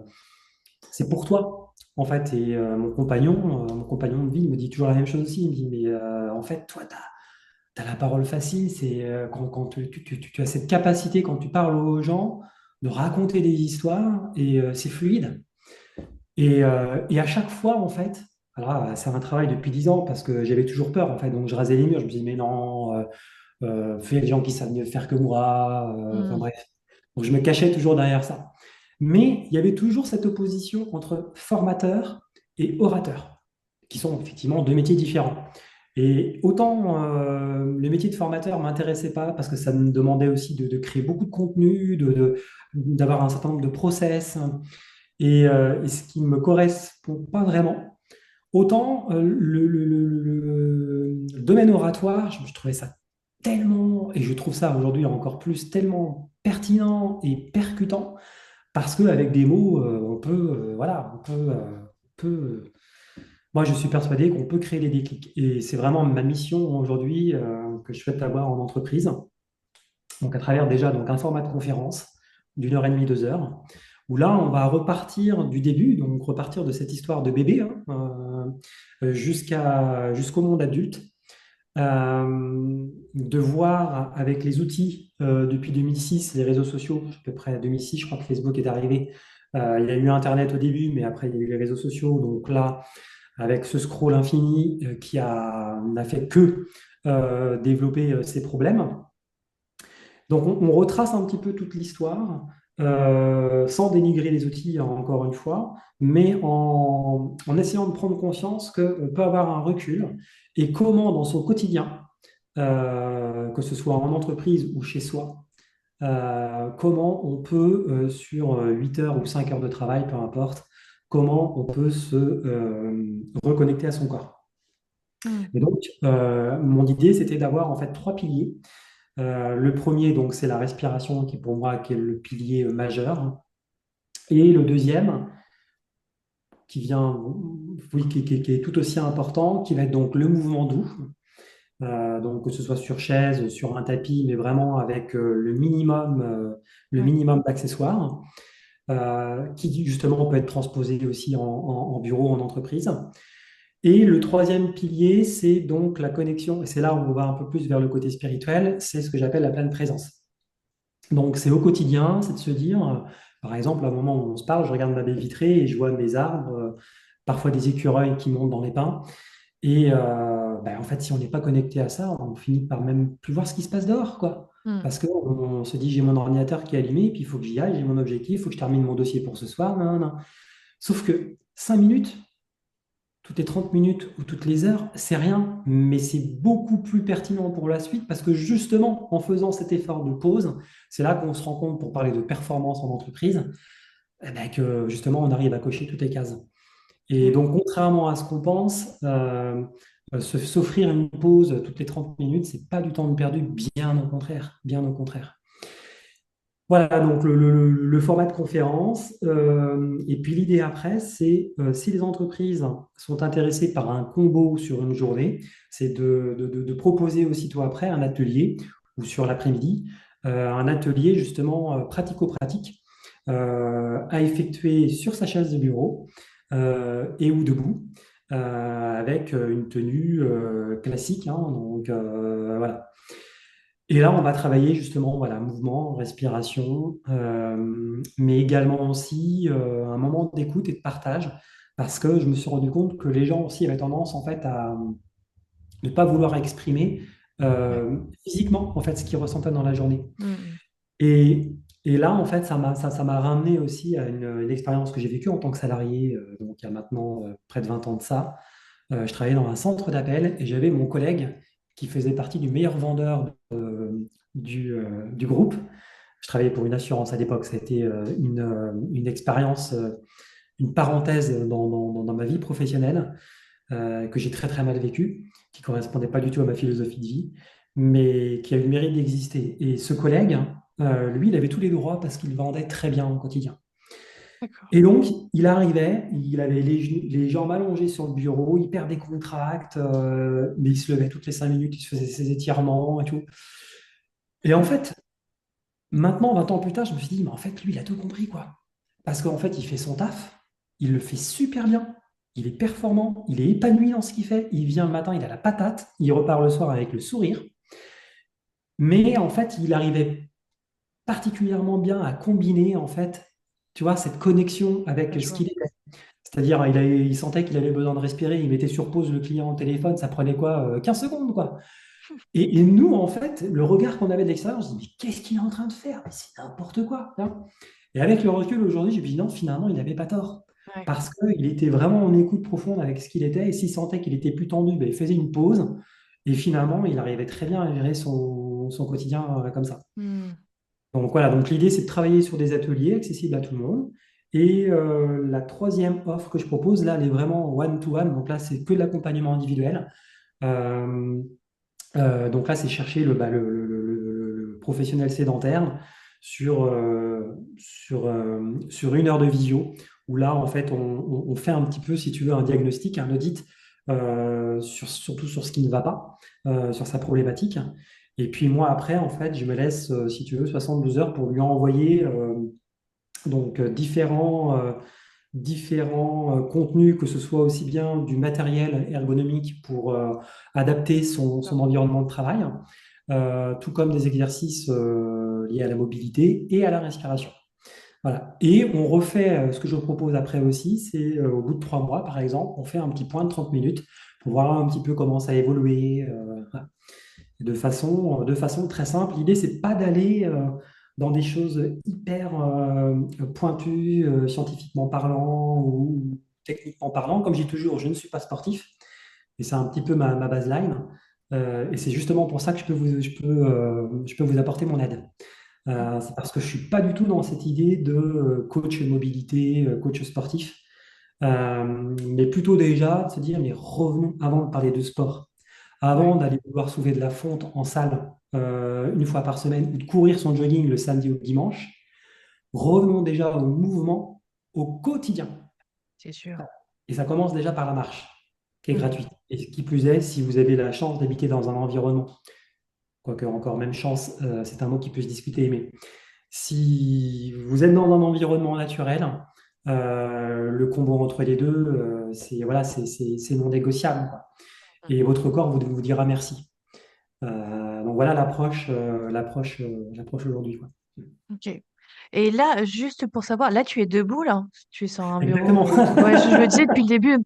c'est pour toi, en fait. Et mon compagnon de vie, il me dit toujours la même chose aussi. Il me dit, mais en fait, toi, tu as la parole facile, c'est quand tu as cette capacité, quand tu parles aux gens, de raconter des histoires, et c'est fluide. Et à chaque fois, en fait, alors c'est un travail depuis 10 ans, parce que j'avais toujours peur, en fait, donc je rasais les murs, je me disais, mais non, fais les gens qui savent mieux faire que moi, enfin Mm. bref. Donc je me cachais toujours derrière ça. Mais il y avait toujours cette opposition entre formateur et orateur, qui sont effectivement deux métiers différents. Et autant le métier de formateur ne m'intéressait pas parce que ça me demandait aussi de créer beaucoup de contenu, d'avoir un certain nombre de process, et ce qui ne me correspond pas vraiment. Autant le domaine oratoire, je trouvais ça tellement, et je trouve ça aujourd'hui encore plus, tellement pertinent et percutant, parce qu'avec des mots, on peut, voilà, on peut moi, je suis persuadé qu'on peut créer des déclics. Et c'est vraiment ma mission aujourd'hui que je souhaite avoir en entreprise. Donc, à travers déjà donc, un format de conférence d'une heure et demie, 2 heures, où là, on va repartir du début, donc repartir de cette histoire de bébé jusqu'au monde adulte, de voir avec les outils depuis 2006, les réseaux sociaux, à peu près 2006, je crois que Facebook est arrivé. Il y a eu Internet au début, mais après, il y a eu les réseaux sociaux. Donc là, avec ce scroll infini n'a fait que développer ces problèmes. Donc on retrace un petit peu toute l'histoire sans dénigrer les outils, encore une fois, mais en essayant de prendre conscience qu'on peut avoir un recul et comment dans son quotidien, que ce soit en entreprise ou chez soi, comment on peut, sur 8 heures ou 5 heures de travail, peu importe, comment on peut se reconnecter à son corps. Mm. Et donc, mon idée, c'était d'avoir en fait trois piliers. Le premier, donc, c'est la respiration, qui pour moi qui est le pilier majeur. Et le deuxième, qui vient, oui, qui est tout aussi important, qui va être donc le mouvement doux. Donc, que ce soit sur chaise, sur un tapis, mais vraiment avec le Ouais. minimum d'accessoires, qui justement peut être transposé aussi en bureau, en entreprise. Et le troisième pilier, c'est donc la connexion, et c'est là où on va un peu plus vers le côté spirituel, c'est ce que j'appelle la pleine présence. Donc c'est au quotidien, c'est de se dire, par exemple, à un moment où on se parle, je regarde ma baie vitrée et je vois mes arbres, parfois des écureuils qui montent dans les pins. Et en fait, si on n'est pas connecté à ça, on finit par même plus voir ce qui se passe dehors, quoi. Mm. Parce qu'on se dit, j'ai mon ordinateur qui est allumé, puis il faut que j'y aille, j'ai mon objectif, il faut que je termine mon dossier pour ce soir. Non, non, non. Sauf que 5 minutes, toutes les 30 minutes ou toutes les heures, c'est rien, mais c'est beaucoup plus pertinent pour la suite parce que justement, en faisant cet effort de pause, c'est là qu'on se rend compte, pour parler de performance en entreprise, que justement, on arrive à cocher toutes les cases. Et Mm. donc, contrairement à ce qu'on pense, s'offrir une pause toutes les 30 minutes, c'est pas du temps de perdu, bien au contraire, bien au contraire. Voilà, donc le format de conférence. Et puis l'idée après, c'est si les entreprises sont intéressées par un combo sur une journée, c'est de proposer aussitôt après un atelier ou sur l'après-midi, un atelier justement pratico-pratique à effectuer sur sa chaise de bureau et ou debout. Avec une tenue classique, hein, donc voilà. Et là, on va travailler justement, voilà, mouvement, respiration, mais également aussi un moment d'écoute et de partage, parce que je me suis rendu compte que les gens aussi avaient tendance en fait à ne pas vouloir exprimer Ouais. physiquement en fait ce qu'ils ressentaient dans la journée. Mm. Et, et là, en fait, ça m'a ramené aussi à une expérience que j'ai vécue en tant que salarié, donc il y a maintenant près de 20 ans de ça. Je travaillais dans un centre d'appel et j'avais mon collègue qui faisait partie du meilleur vendeur du groupe. Je travaillais pour une assurance à l'époque. C'était une expérience, une parenthèse dans ma vie professionnelle que j'ai très très mal vécue, qui correspondait pas du tout à ma philosophie de vie, mais qui a eu le mérite d'exister. Et ce collègue, lui, il avait tous les droits parce qu'il vendait très bien au quotidien. D'accord. Et donc, il arrivait, il avait les jambes allongées sur le bureau, il perd des contracts, mais il se levait toutes les 5 minutes, il se faisait ses étirements et tout. Et en fait, maintenant, 20 ans plus tard, je me suis dit, mais en fait, lui, il a tout compris, quoi. Parce qu'en fait, il fait son taf, il le fait super bien, il est performant, il est épanoui dans ce qu'il fait, il vient le matin, il a la patate, il repart le soir avec le sourire. Mais en fait, il arrivait particulièrement bien à combiner, en fait, tu vois, cette connexion Ouais, avec je ce vois. qu'il était. C'est-à-dire, il sentait qu'il avait besoin de respirer, il mettait sur pause le client au téléphone, ça prenait quoi? 15 secondes, quoi. Et nous, en fait, le regard qu'on avait de l'extérieur, on se dit, mais qu'est-ce qu'il est en train de faire? Mais c'est n'importe quoi, hein. Et avec le recul aujourd'hui, j'ai dit, non, finalement, il n'avait pas tort. Ouais. Parce qu'il était vraiment en écoute profonde avec ce qu'il était, et s'il sentait qu'il était plus tendu, ben, il faisait une pause, et finalement, il arrivait très bien à gérer son quotidien comme ça. Mm. Donc voilà, donc l'idée c'est de travailler sur des ateliers accessibles à tout le monde. Et la troisième offre que je propose, là, elle est vraiment one-to-one. Donc là, c'est que de l'accompagnement individuel. Euh, donc là, c'est chercher le professionnel sédentaire sur 1 heure de visio, où là, en fait, on fait un petit peu, si tu veux, un diagnostic, un audit, surtout sur ce qui ne va pas, sur sa problématique. Et puis moi, après, en fait, je me laisse, si tu veux, 72 heures pour lui envoyer différents contenus, que ce soit aussi bien du matériel ergonomique pour adapter son environnement de travail, tout comme des exercices liés à la mobilité et à la respiration. Voilà. Et on refait, ce que je propose après aussi, c'est au bout de 3 mois, par exemple, on fait un petit point de 30 minutes pour voir un petit peu comment ça a évolué, voilà. De façon très simple. L'idée, c'est pas d'aller dans des choses hyper pointues, scientifiquement parlant ou techniquement parlant. Comme je dis toujours, je ne suis pas sportif et c'est un petit peu ma baseline. Et c'est justement pour ça que je peux vous apporter mon aide. C'est parce que je suis pas du tout dans cette idée de coach mobilité, coach sportif, mais plutôt déjà de se dire, mais revenons avant de parler de sport, Ouais. avant d'aller vouloir soulever de la fonte en salle 1 fois par semaine ou de courir son jogging le samedi ou le dimanche, revenons déjà au mouvement au quotidien. C'est sûr. Et ça commence déjà par la marche, qui est Mm. gratuite. Et ce qui plus est, si vous avez la chance d'habiter dans un environnement, quoique encore même chance, c'est un mot qui peut se discuter, mais si vous êtes dans un environnement naturel, Le combo entre les deux, c'est voilà, c'est non négociable, quoi. Et votre corps vous dira merci. Donc voilà l'approche aujourd'hui, quoi. Ok. Et là, juste pour savoir, là, tu es debout, là? Tu es sur un Exactement. bureau. Ouais, je me disais depuis le début,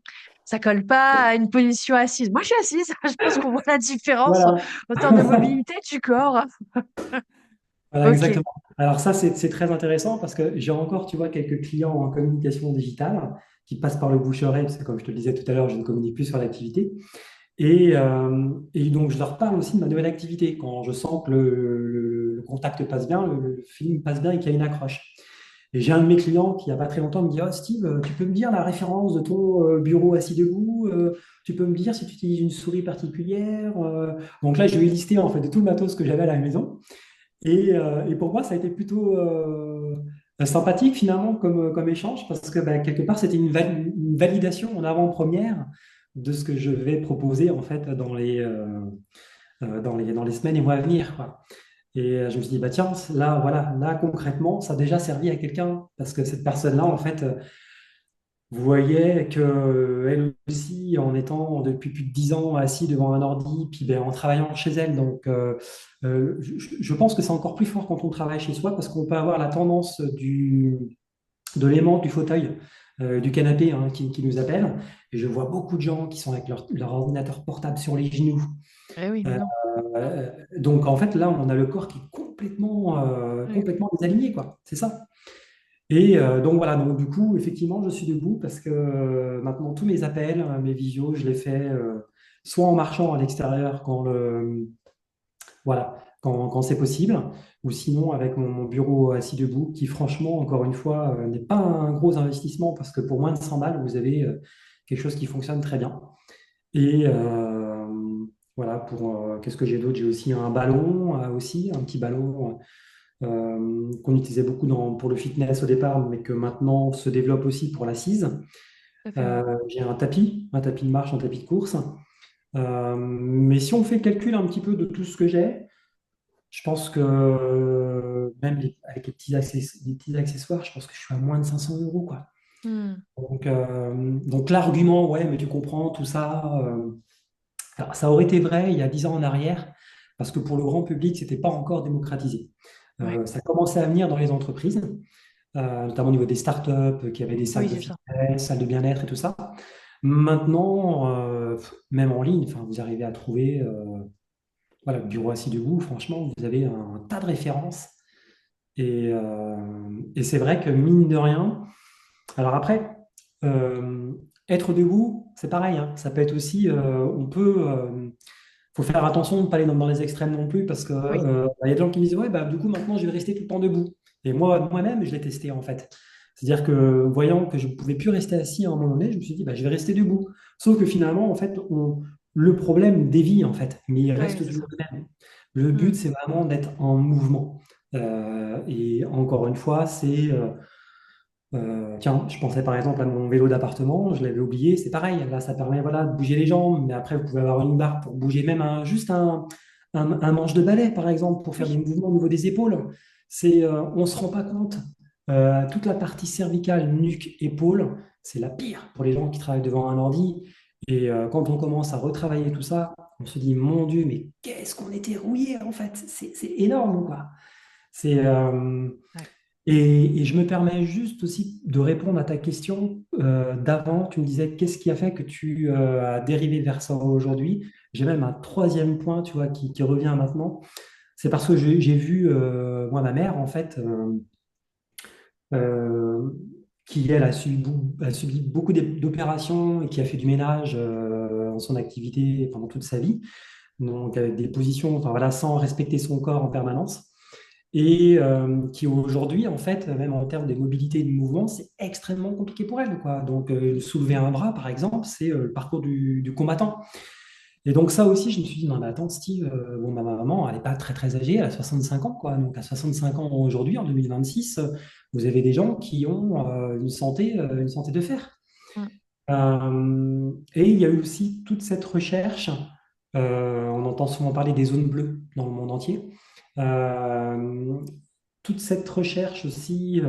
ça colle pas à une position assise. Moi, je suis assise. Je pense qu'on voit la différence Voilà. en termes de mobilité du corps. Voilà, Ok. exactement. Alors ça, c'est très intéressant parce que j'ai encore, tu vois, quelques clients en communication digitale qui passent par le bouche-oreille, parce que comme je te le disais tout à l'heure, je ne communique plus sur l'activité. Et donc, je leur parle aussi de ma nouvelle activité. Quand je sens que le contact passe bien, le feeling passe bien et qu'il y a une accroche. Et j'ai un de mes clients qui, il n'y a pas très longtemps, me dit, «Oh, Steve, tu peux me dire la référence de ton bureau assis debout? Tu peux me dire si tu utilises une souris particulière?» Donc là, je lui ai listé en fait de tout le matos que j'avais à la maison. Et pour moi, ça a été plutôt sympathique finalement comme échange parce que bah, quelque part, c'était une validation en avant-première de ce que je vais proposer en fait dans les semaines et mois à venir, quoi. Et je me suis dit, bah tiens, là, voilà, là concrètement, ça a déjà servi à quelqu'un parce que cette personne-là, en fait, vous voyez qu'elle aussi, en étant depuis plus de 10 ans assis devant un ordi, puis ben, en travaillant chez elle, donc je pense que c'est encore plus fort quand on travaille chez soi parce qu'on peut avoir la tendance de l'aimant, du fauteuil, du canapé hein, qui nous appelle. Et je vois beaucoup de gens qui sont avec leur ordinateur portable sur les genoux. Eh oui, mais Euh, non. donc en fait, là, on a le corps qui est complètement, Oui. complètement désaligné, quoi. C'est ça. Donc voilà, donc du coup, effectivement, je suis debout parce que maintenant tous mes appels, mes visios, je les fais soit en marchant à l'extérieur voilà, quand c'est possible, ou sinon avec mon bureau assis debout, qui franchement, encore une fois, n'est pas un gros investissement parce que pour moins de 100 balles, vous avez quelque chose qui fonctionne très bien. Et voilà, qu'est-ce que j'ai d'autre? J'ai aussi un ballon, aussi, un petit ballon qu'on utilisait beaucoup pour le fitness au départ, mais que maintenant se développe aussi pour l'assise. Tout à fait, ouais. J'ai un tapis de marche, un tapis de course. Mais si on fait le calcul un petit peu de tout ce que j'ai, je pense que même avec les petits accessoires, je pense que je suis à moins de 500 euros, quoi. Hmm. Donc l'argument, ouais, mais tu comprends tout ça. Alors, ça aurait été vrai il y a 10 ans en arrière, parce que pour le grand public, ce n'était pas encore démocratisé. Ouais. Ça commençait à venir dans les entreprises, notamment au niveau des startups qui avaient des salles Oui, de c'est ça. fitness, salles de bien-être et tout ça. Maintenant, même en ligne, enfin, vous arrivez à trouver voilà, le bureau assis debout, franchement, vous avez un tas de références. Et c'est vrai que mine de rien, alors après, euh, être debout, c'est pareil, hein. Ça peut être aussi, faut faire attention de ne pas aller dans les extrêmes non plus parce que Oui. il y a des gens qui me disent, ouais, bah, du coup, maintenant, je vais rester tout le temps debout. Et moi-même, je l'ai testé en fait. C'est-à-dire que voyant que je ne pouvais plus rester assis à un moment donné, je me suis dit, bah, je vais rester debout. Sauf que finalement, en fait, le problème dévie en fait, mais il Oui, reste c'est toujours ça. le même. Le but, Hmm. c'est vraiment d'être en mouvement. Et encore une fois, tiens, je pensais par exemple à mon vélo d'appartement, je l'avais oublié, c'est pareil, là ça permet voilà, de bouger les jambes, mais après vous pouvez avoir une barre pour bouger même juste un manche de balai par exemple, pour faire Oui. des mouvements au niveau des épaules. On ne se rend pas compte. Toute la partie cervicale, nuque, épaule, c'est la pire pour les gens qui travaillent devant un ordi. Et quand on commence à retravailler tout ça, on se dit, mon Dieu, mais qu'est-ce qu'on était rouillé en fait, c'est énorme quoi. C'est, euh, Ouais. et je me permets juste aussi de répondre à ta question d'avant. Tu me disais qu'est-ce qui a fait que tu as dérivé vers ça aujourd'hui. J'ai même un troisième point, tu vois, qui revient maintenant. C'est parce que j'ai vu, moi, ma mère, en fait, euh, qui, elle, a subi beaucoup d'opérations et qui a fait du ménage en son activité pendant toute sa vie. Donc, avec des positions, enfin, voilà, sans respecter son corps en permanence et qui aujourd'hui, en fait, même en termes de mobilité et de mouvement, c'est extrêmement compliqué pour elle, quoi. Donc, soulever un bras, par exemple, c'est le parcours du combattant. Et donc, ça aussi, je me suis dit, non, mais attends, Steve, bon, ma maman, elle n'est pas très, très âgée, elle a 65 ans, quoi. Donc, à 65 ans aujourd'hui, en 2026, vous avez des gens qui ont une santé de fer. Hmm. Et il y a eu aussi toute cette recherche, on entend souvent parler des zones bleues dans le monde entier. Euh, Toute cette recherche aussi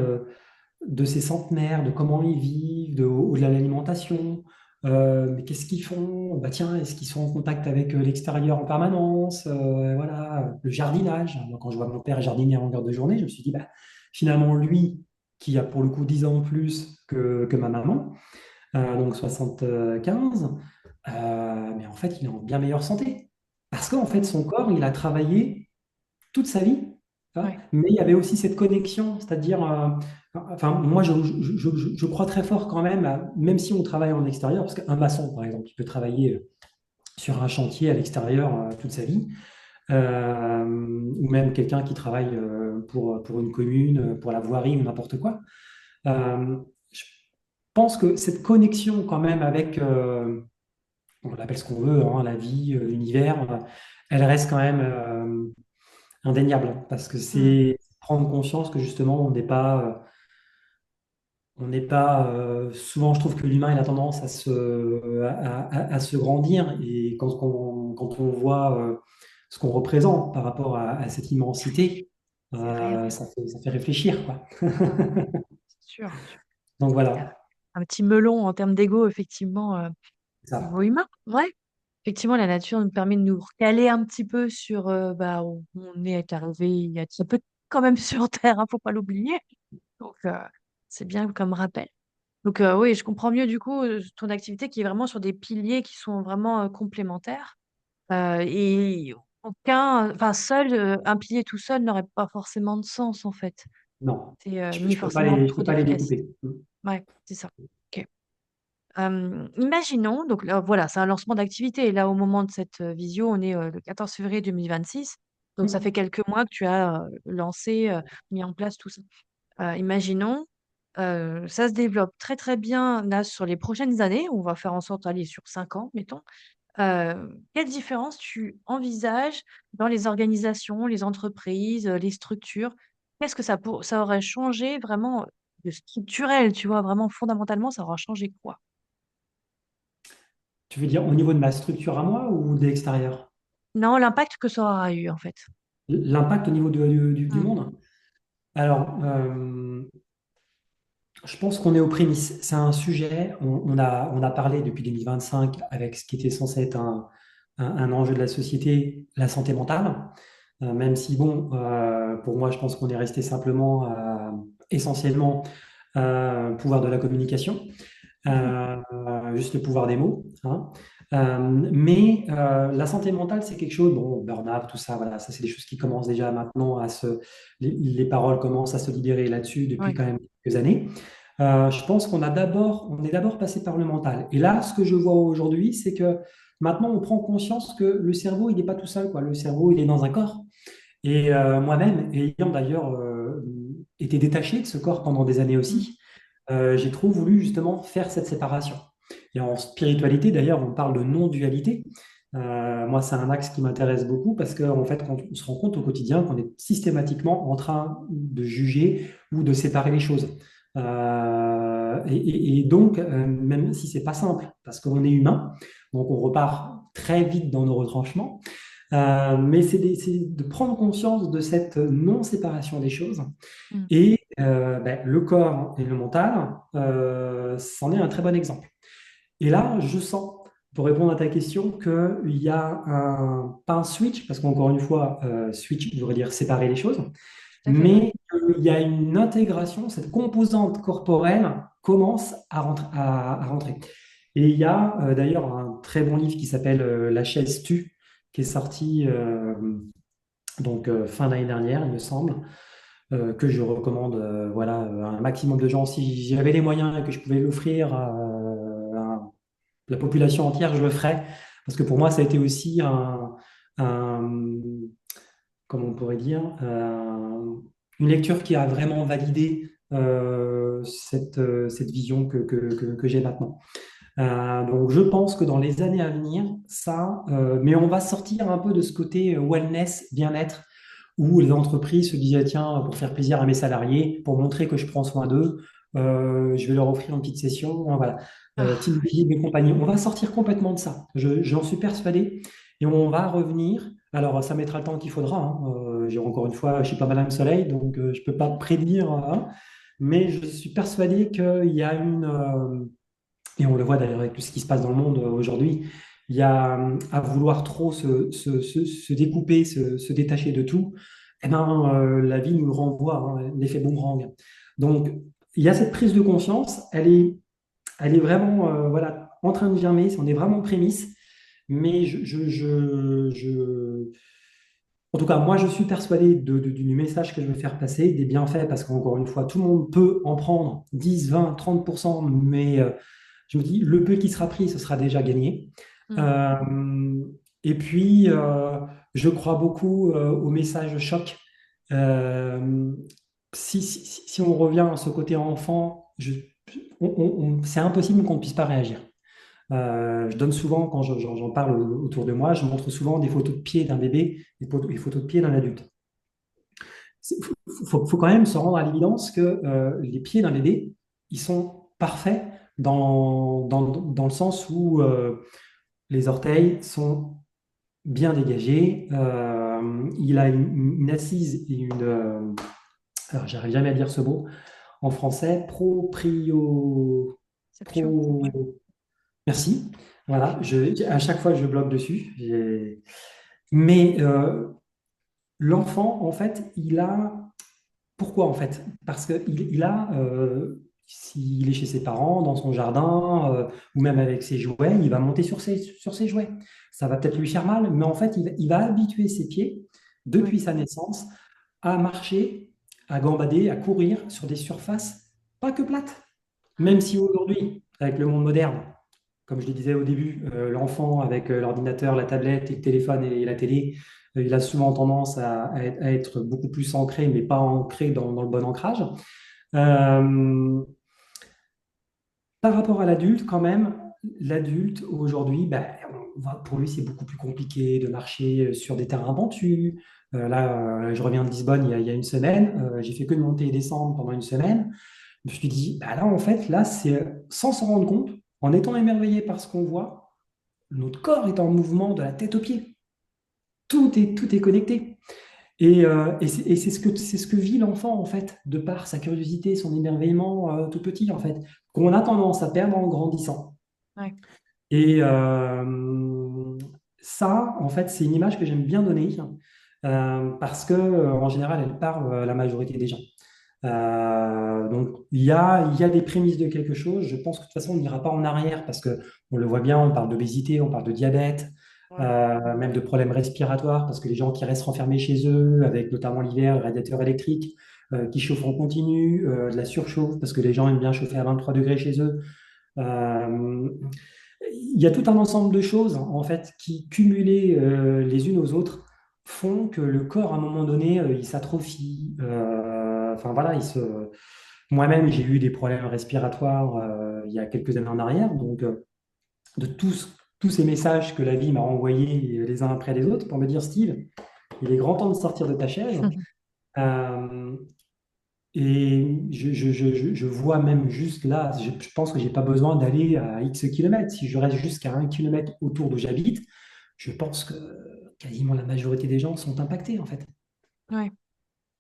de ces centenaires, de comment ils vivent, de l'alimentation. Mais qu'est-ce qu'ils font? Bah tiens, est-ce qu'ils sont en contact avec l'extérieur en permanence? Voilà, le jardinage. Moi, quand je vois mon père jardiner en longueur de journée, je me suis dit, bah, finalement, lui, qui a pour le coup 10 ans de plus que ma maman, donc 75, mais en fait, il est en bien meilleure santé. Parce qu'en fait, Mm. son corps, il a travaillé toute sa vie, hein. Ouais, Mais il y avait aussi cette connexion, c'est-à-dire, enfin, moi, je crois très fort quand même, même si on travaille en extérieur, parce qu'un maçon, par exemple, il peut travailler sur un chantier à l'extérieur toute sa vie, ou même quelqu'un qui travaille pour une commune, pour la voirie ou n'importe quoi. Je pense que cette connexion quand même avec, on l'appelle ce qu'on veut, hein, la vie, l'univers, elle reste quand même indéniable, parce que mm, c'est prendre conscience que justement souvent je trouve que l'humain il a tendance à se grandir, et quand on voit ce qu'on représente par rapport à cette immensité, c'est réel. ça fait réfléchir, quoi. Mm, c'est sûr. Donc Il y a voilà, un petit melon en termes d'ego, effectivement, c'est au niveau ça. humain. Ouais. Effectivement, la nature nous permet de nous recaler un petit peu sur bah, où on est arrivé il y a très peu de temps quand même sur Terre, hein, faut pas l'oublier. Donc, c'est bien comme rappel. Donc, oui, je comprends mieux du coup ton activité qui est vraiment sur des piliers qui sont vraiment complémentaires. Et enfin, seul, un pilier tout seul n'aurait pas forcément de sens en fait. Non, C'est ni forcément je trop peux pas les d'efficacité. découper. Ouais, c'est ça. Ok. Imaginons, donc là, voilà, c'est un lancement d'activité. Et là, au moment de cette visio, on est le 14 février 2026. Donc, ça fait Mm. quelques mois que tu as lancé, mis en place tout ça. Imaginons, ça se développe très très bien là sur les prochaines années. On va faire en sorte d'aller sur 5 ans, mettons. Quelle différence tu envisages dans les organisations, les entreprises, les structures? Qu'est-ce que ça aurait changé vraiment de structurel, tu vois, vraiment fondamentalement, ça aura changé quoi? Tu veux dire au niveau de ma structure à moi ou de l'extérieur? Non, l'impact que ça aura eu, en fait. L'impact au niveau du Mmh. monde? Alors, je pense qu'on est aux prémices. C'est un sujet, on a parlé depuis 2025 avec ce qui était censé être un enjeu de la société, la santé mentale. Même si, bon, pour moi, je pense qu'on est resté simplement essentiellement pouvoir de la communication, juste le pouvoir des mots, hein. Mais la santé mentale, c'est quelque chose, bon, burn-out, tout ça, voilà, ça c'est des choses qui commencent déjà maintenant les paroles commencent à se libérer là-dessus depuis Ouais. quand même quelques années. Je pense on est d'abord passé par le mental. Et là, ce que je vois aujourd'hui, c'est que maintenant, on prend conscience que le cerveau, il n'est pas tout seul, quoi. Le cerveau, il est dans un corps. Et moi-même, ayant d'ailleurs été détaché de ce corps pendant des années Mmh. aussi, j'ai trop voulu justement faire cette séparation. Et en spiritualité, d'ailleurs, on parle de non-dualité. Moi, c'est un axe qui m'intéresse beaucoup parce qu'en fait, quand on se rend compte au quotidien qu'on est systématiquement en train de juger ou de séparer les choses. Et donc, même si c'est pas simple, parce qu'on est humain, donc on repart très vite dans nos retranchements, mais c'est de prendre conscience de cette non-séparation des choses. Mmh. Et ben, le corps et le mental, c'en est un très bon exemple. Et là, je sens, pour répondre à ta question, qu'il y a pas un switch, parce qu'encore une fois, switch voudrait dire séparer les choses, Tout à fait, ouais. mais il y a une intégration, cette composante corporelle commence à rentrer. Et il y a d'ailleurs un très bon livre qui s'appelle La chaise tue, qui est sorti fin d'année dernière, il me semble, que je recommande voilà, à un maximum de gens. Si j'avais les moyens et que je pouvais l'offrir à la population entière, je le ferais. Parce que pour moi, ça a été aussi un- comment on pourrait dire, une lecture qui a vraiment validé cette vision que j'ai maintenant. Donc je pense que dans les années à venir, mais on va sortir un peu de ce côté wellness, bien-être, où les entreprises se disaient, tiens, pour faire plaisir à mes salariés, pour montrer que je prends soin d'eux, je vais leur offrir une petite session, voilà, Ah, team building et compagnie. On va sortir complètement de ça. J'en suis persuadé. Et on va revenir. Alors, ça mettra le temps qu'il faudra, hein. Encore une fois, je suis pas Madame Soleil, donc je peux pas prédire, hein. mais je suis persuadé qu'il y a et on le voit d'ailleurs avec tout ce qui se passe dans le monde aujourd'hui, il y a à vouloir trop se découper, se détacher de tout, eh ben, la vie nous le renvoie, hein, l'effet boomerang. Donc, il y a cette prise de conscience, elle est vraiment voilà, en train de germer, on est vraiment en prémisse, mais en tout cas, moi, je suis persuadé du message que je veux faire passer, des bienfaits, parce qu'encore une fois, tout le monde peut en prendre 10, 20, 30%, mais je me dis, le peu qui sera pris, ce sera déjà gagné. Mm. Euh, et puis, je crois beaucoup au message choc. Euh, si on revient à ce côté enfant, c'est impossible qu'on ne puisse pas réagir. Je donne souvent, quand j'en parle autour de moi, je montre souvent des photos de pieds d'un bébé et des photos de pieds d'un adulte. Il faut quand même se rendre à l'évidence que les pieds d'un bébé, ils sont parfaits dans le sens où les orteils sont bien dégagés. Il a une assise et alors j'arrive jamais à dire ce mot en français, Exception. pro, merci. Voilà, à chaque fois je bloque dessus. Mais l'enfant, en fait, il a pourquoi en fait? Parce qu'il a, s'il est chez ses parents, dans son jardin, ou même avec ses jouets, il va monter sur ses jouets. Ça va peut-être lui faire mal, mais en fait, il va habituer ses pieds, Oui. depuis sa naissance, à marcher, à gambader, à courir sur des surfaces pas que plates. Même si aujourd'hui, avec le monde moderne, comme je le disais au début, l'enfant avec l'ordinateur, la tablette, le téléphone et la télé, il a souvent tendance à être beaucoup plus ancré, mais pas ancré dans le bon ancrage. Euh, Par rapport à l'adulte, quand même, l'adulte aujourd'hui, ben, pour lui, c'est beaucoup plus compliqué de marcher sur des terrains pentus. Je reviens de Lisbonne il y a une semaine. J'ai fait que de monter et descendre pendant une semaine. Je me suis dit, bah là, en fait, là, c'est sans s'en rendre compte, en étant émerveillé par ce qu'on voit, notre corps est en mouvement de la tête aux pieds. Tout est connecté. Et c'est ce que vit l'enfant, en fait, de par sa curiosité, son émerveillement tout petit, en fait, qu'on a tendance à perdre en grandissant. Ouais. Et ça, en fait, c'est une image que j'aime bien donner parce que, en général, elle parle à la majorité des gens. Donc, il y a des prémices de quelque chose. Je pense que de toute façon, on n'ira pas en arrière parce que on le voit bien, on parle d'obésité, on parle de diabète, Ouais. même de problèmes respiratoires parce que les gens qui restent renfermés chez eux, avec notamment l'hiver, le radiateur électrique, qui chauffent en continu, de la surchauffe parce que les gens aiment bien chauffer à 23 degrés chez eux. Euh, il y a tout un ensemble de choses, en fait, qui, cumulées les unes aux autres, font que le corps, à un moment donné, il s'atrophie. Enfin, voilà, moi-même, j'ai eu des problèmes respiratoires il y a quelques années en arrière. Donc, de tous ces messages que la vie m'a renvoyés les uns après les autres pour me dire, Steve, il est grand temps de sortir de ta chaise. Euh, et je vois même juste là, je pense que j'ai pas besoin d'aller à X kilomètres. Si je reste jusqu'à 1 kilomètre autour d'où j'habite, je pense que quasiment la majorité des gens sont impactés en fait. Ouais.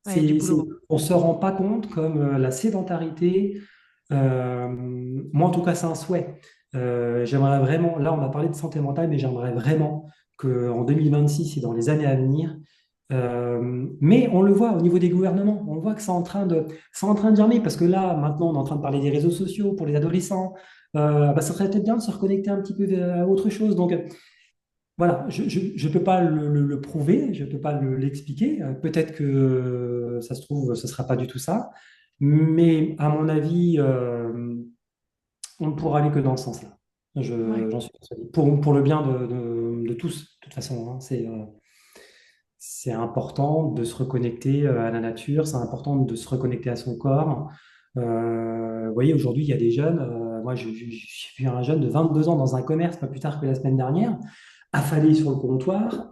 Ouais, du boulot. On ne se rend pas compte comme la sédentarité, moi en tout cas c'est un souhait. J'aimerais vraiment, là on a parlé de santé mentale, mais j'aimerais vraiment qu'en 2026 et dans les années à venir, mais on le voit au niveau des gouvernements, on voit que c'est en train de germer, parce que là, maintenant, on est en train de parler des réseaux sociaux pour les adolescents. Bah, ça serait peut-être bien de se reconnecter un petit peu à autre chose. Donc, voilà, je ne peux pas le prouver, je ne peux pas l'expliquer. Peut-être que ça se trouve, ce ne sera pas du tout ça. Mais à mon avis, on ne pourra aller que dans ce sens-là. Ouais. J'en suis persuadé. Pour le bien de tous, de toute façon. Hein. C'est important de se reconnecter à la nature, c'est important de se reconnecter à son corps. Vous voyez, aujourd'hui, il y a des jeunes. Moi, j'ai vu un jeune de 22 ans dans un commerce, pas plus tard que la semaine dernière, affalé sur le comptoir.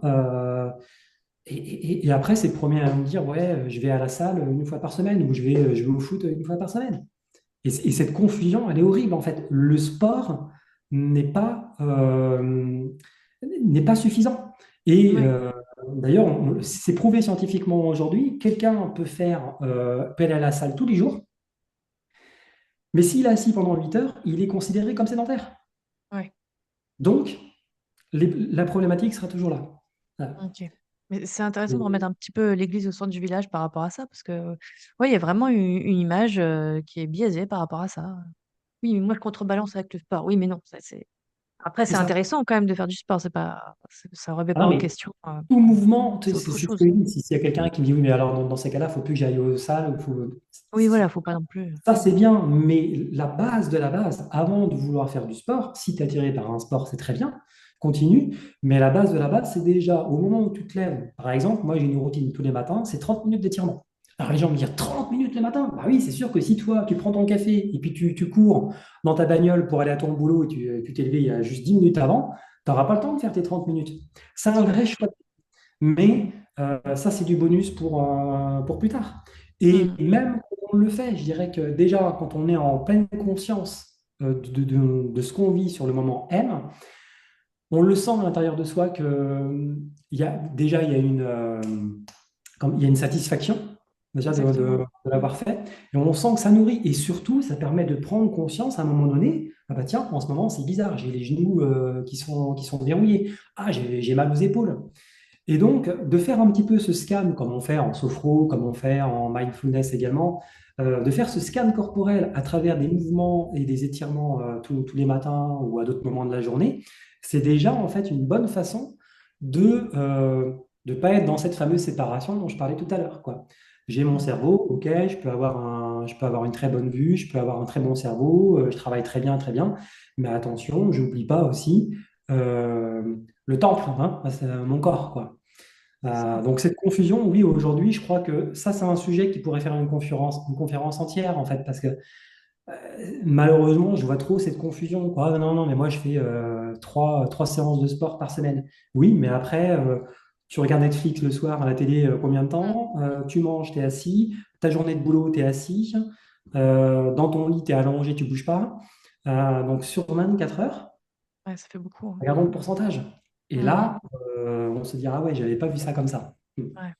Et après, c'est le premier à me dire, ouais, je vais à la salle une fois par semaine ou je vais au foot une fois par semaine. Et cette confusion, elle est horrible en fait. Le sport n'est pas, n'est pas suffisant. Et Ouais. d'ailleurs, c'est prouvé scientifiquement aujourd'hui. Quelqu'un peut aller à la salle tous les jours Mais s'il est assis pendant 8 heures, il est considéré comme sédentaire. Ouais, Donc, la problématique sera toujours là. Voilà. ok. Mais c'est intéressant de remettre Et- un petit peu l'église au centre du village par rapport à ça, parce que ouais, il y a vraiment une image qui est biaisée par rapport à ça. Oui, mais moi je contrebalance avec le sport. Oui, mais non, ça c'est. Après, C'est c'est ça. intéressant quand même de faire du sport. Ça remet Ah pas non, en mais question. tout mouvement, tu C'est sais, autre c'est ce chose. que je dis. S'il y a quelqu'un qui me dit, oui, mais alors dans ces cas-là, il ne faut plus que j'aille aux salles. Oui, voilà, faut pas non plus. Ça, c'est bien, mais la base de la base, avant de vouloir faire du sport, si tu es attiré par un sport, c'est très bien, continue, mais la base de la base, c'est déjà au moment où tu te lèves. Par exemple, moi, j'ai une routine tous les matins, c'est 30 minutes d'étirement. Alors les gens me disent 30 minutes le matin? Bah oui, c'est sûr que si toi, tu prends ton café et puis tu cours dans ta bagnole pour aller à ton boulot et tu t'es levé il y a juste 10 minutes avant, tu n'auras pas le temps de faire tes 30 minutes. C'est C'est un sûr. vrai choix. Mais ça, c'est du bonus pour plus tard. Et Hmm. même quand on le fait, je dirais que déjà, quand on est en pleine conscience de ce qu'on vit sur le moment M, on le sent à l'intérieur de soi que déjà, il y a une satisfaction déjà Exactement. de Hmm. l'avoir fait. Et on sent que ça nourrit. Et surtout, ça permet de prendre conscience à un moment donné, ah bah tiens, en ce moment, c'est bizarre, j'ai les genoux qui sont verrouillés. Ah, j'ai mal aux épaules. Et donc, de faire un petit peu ce scan, comme on fait en sophro, comme on fait en mindfulness également, de faire ce scan corporel à travers des mouvements et des étirements tous les matins ou à d'autres moments de la journée, c'est déjà en fait une bonne façon de pas être dans cette fameuse séparation dont je parlais tout à l'heure, quoi. J'ai mon cerveau, ok, je peux avoir une très bonne vue, je peux avoir un très bon cerveau, je travaille très bien, mais attention, je n'oublie pas aussi euh, le temple, hein, c'est mon corps, quoi. C'est ça. Donc cette confusion, oui, aujourd'hui, je crois que ça, c'est un sujet qui pourrait faire une conférence entière, en fait, parce que malheureusement, je vois trop cette confusion, quoi. Ah, non, non, mais moi, je fais trois séances de sport par semaine. Oui, mais après, tu regardes Netflix le soir à la télé combien de Hmm. temps? Tu manges, tu es assis. Ta journée de boulot, tu es assis. Dans ton lit, tu es allongé, tu bouges pas. Donc sur 24 heures, Ouais, ça fait beaucoup, hein. regardons le pourcentage. Et Hmm. là, on se dira, ah ouais, j'avais pas vu ça comme ça. Ouais.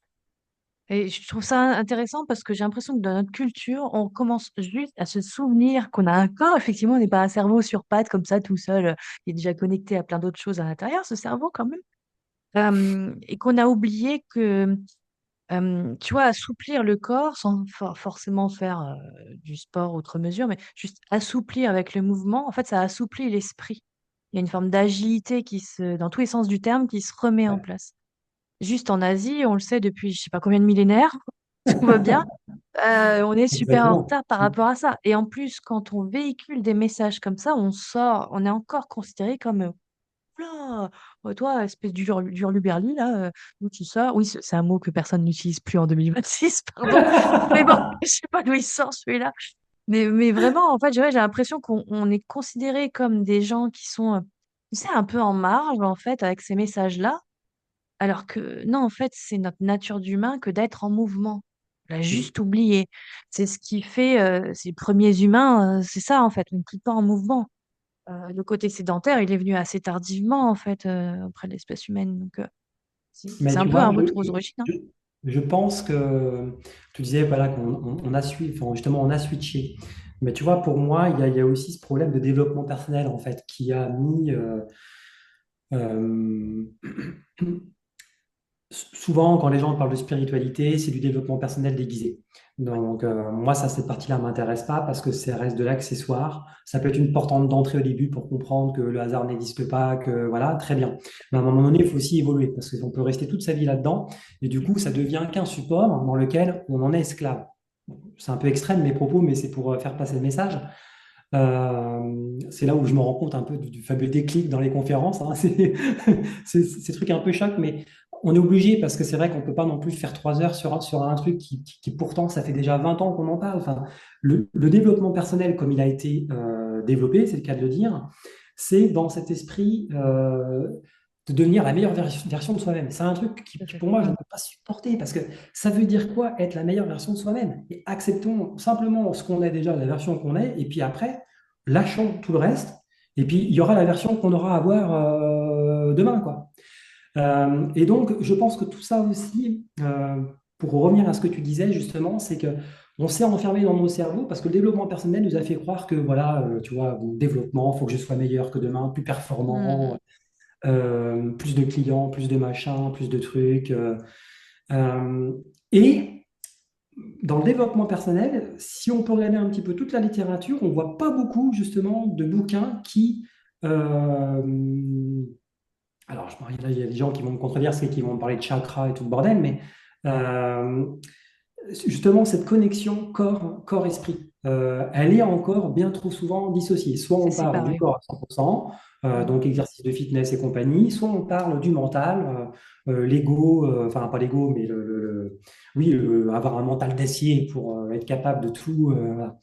Et je trouve ça intéressant parce que j'ai l'impression que dans notre culture, on commence juste à se souvenir qu'on a un corps. Effectivement, on n'est pas un cerveau sur pattes comme ça tout seul, qui est déjà connecté à plein d'autres choses à l'intérieur, ce cerveau quand même. Et qu'on a oublié que, tu vois, assouplir le corps sans forcément faire du sport outre mesure, mais juste assouplir avec le mouvement, en fait, ça assouplit l'esprit. Il y a une forme d'agilité dans tous les sens du terme, qui se remet en Ouais, place. Juste en Asie, on le sait depuis je sais pas combien de millénaires, tout va bien. On est super en exactement. retard par rapport à ça. Et en plus, quand on véhicule des messages comme ça, on est encore considéré comme oula, toi, espèce d'hurluberlu, là, d'où tu sors. Oui, c'est un mot que personne n'utilise plus en 2026, pardon. Mais bon, je sais pas d'où il sort celui-là. Mais vraiment, en fait, j'ai l'impression qu'on est considéré comme des gens qui sont, tu sais, un peu en marge, en fait, avec ces messages-là. Alors que non, en fait, c'est notre nature d'humain que d'être en mouvement. On l'a juste oublié. C'est ce qui fait, ces premiers humains, c'est ça en fait, on est tout le temps en mouvement. Le côté sédentaire, il est venu assez tardivement en fait, auprès de l'espèce humaine. Donc, Mais c'est un tu peu vois, un retour aux origines, hein. je- je pense que tu disais voilà, qu'on a enfin, justement, on a switché. Mais tu vois, pour moi, il y a aussi ce problème de développement personnel, en fait, qui a mis euh, souvent, quand les gens parlent de spiritualité, c'est du développement personnel déguisé. Ouais. Donc, moi, cette partie-là ne m'intéresse pas parce que ça reste de l'accessoire. Ça peut être une porte d'entrée au début pour comprendre que le hasard n'existe pas, que voilà, très bien. Mais à un moment donné, il faut aussi évoluer parce qu'on peut rester toute sa vie là-dedans. Et du coup, ça devient qu'un support dans lequel on en est esclave. C'est un peu extrême mes propos, mais c'est pour faire passer le message. C'est là où je me rends compte un peu du fameux déclic dans les conférences, hein. C'est truc un peu choc, mais on est obligé parce que c'est vrai qu'on ne peut pas non plus faire 3 heures sur un truc qui pourtant, ça fait déjà 20 ans qu'on en parle. Enfin, le développement personnel, comme il a été développé, c'est le cas de le dire, c'est dans cet esprit de devenir la meilleure version de soi-même. C'est un truc Tout à qui, fait. pour moi, je ne Mm. peux pas supporter parce que ça veut dire quoi être la meilleure version de soi-même? Et acceptons simplement ce qu'on est déjà, la version qu'on est, et puis après, lâchons tout le reste, et puis il y aura la version qu'on aura à voir demain, quoi. Et donc, je pense que tout ça aussi, pour revenir à ce que tu disais justement, c'est que on s'est enfermé dans nos cerveaux parce que le développement personnel nous a fait croire que, voilà, tu vois, bon, développement, il faut que je sois meilleur que demain, plus performant, Hmm. plus de clients, plus de machins, plus de trucs. Euh, et dans le développement personnel, si on peut regarder un petit peu toute la littérature, on voit pas beaucoup justement de bouquins qui... euh, alors, là, il y a des gens qui vont me contredire, c'est qui vont me parler de chakra et tout le bordel, mais euh, justement, cette connexion corps-esprit, elle est encore bien trop souvent dissociée. Soit C'est on parle du séparé. corps à 100%, Hmm. donc exercice de fitness et compagnie, soit on parle du mental, l'ego, enfin pas l'ego, mais oui, avoir un mental d'acier pour être capable de tout. Voilà.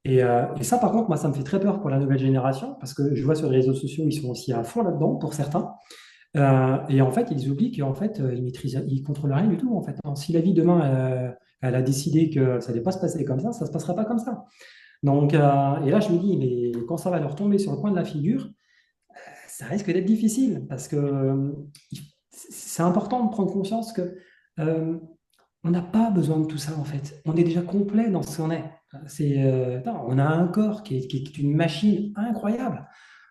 Et ça, par contre, moi, ça me fait très peur pour la nouvelle génération, parce que je vois sur les réseaux sociaux, ils sont aussi à fond là-dedans, pour certains. Et en fait, ils oublient qu'en fait, ils maîtrisent, ils contrôlent rien du tout, en fait. Alors, si la vie demain, elle a décidé que ça n'allait pas se passer comme ça se passera pas comme ça. Donc, et là, je me dis, mais quand ça va leur tomber sur le coin de la figure, ça risque d'être difficile parce que c'est important de prendre conscience que euh, on n'a pas besoin de tout ça, en fait. On est déjà complet dans ce qu'on est. Non, on a un corps qui est une machine incroyable.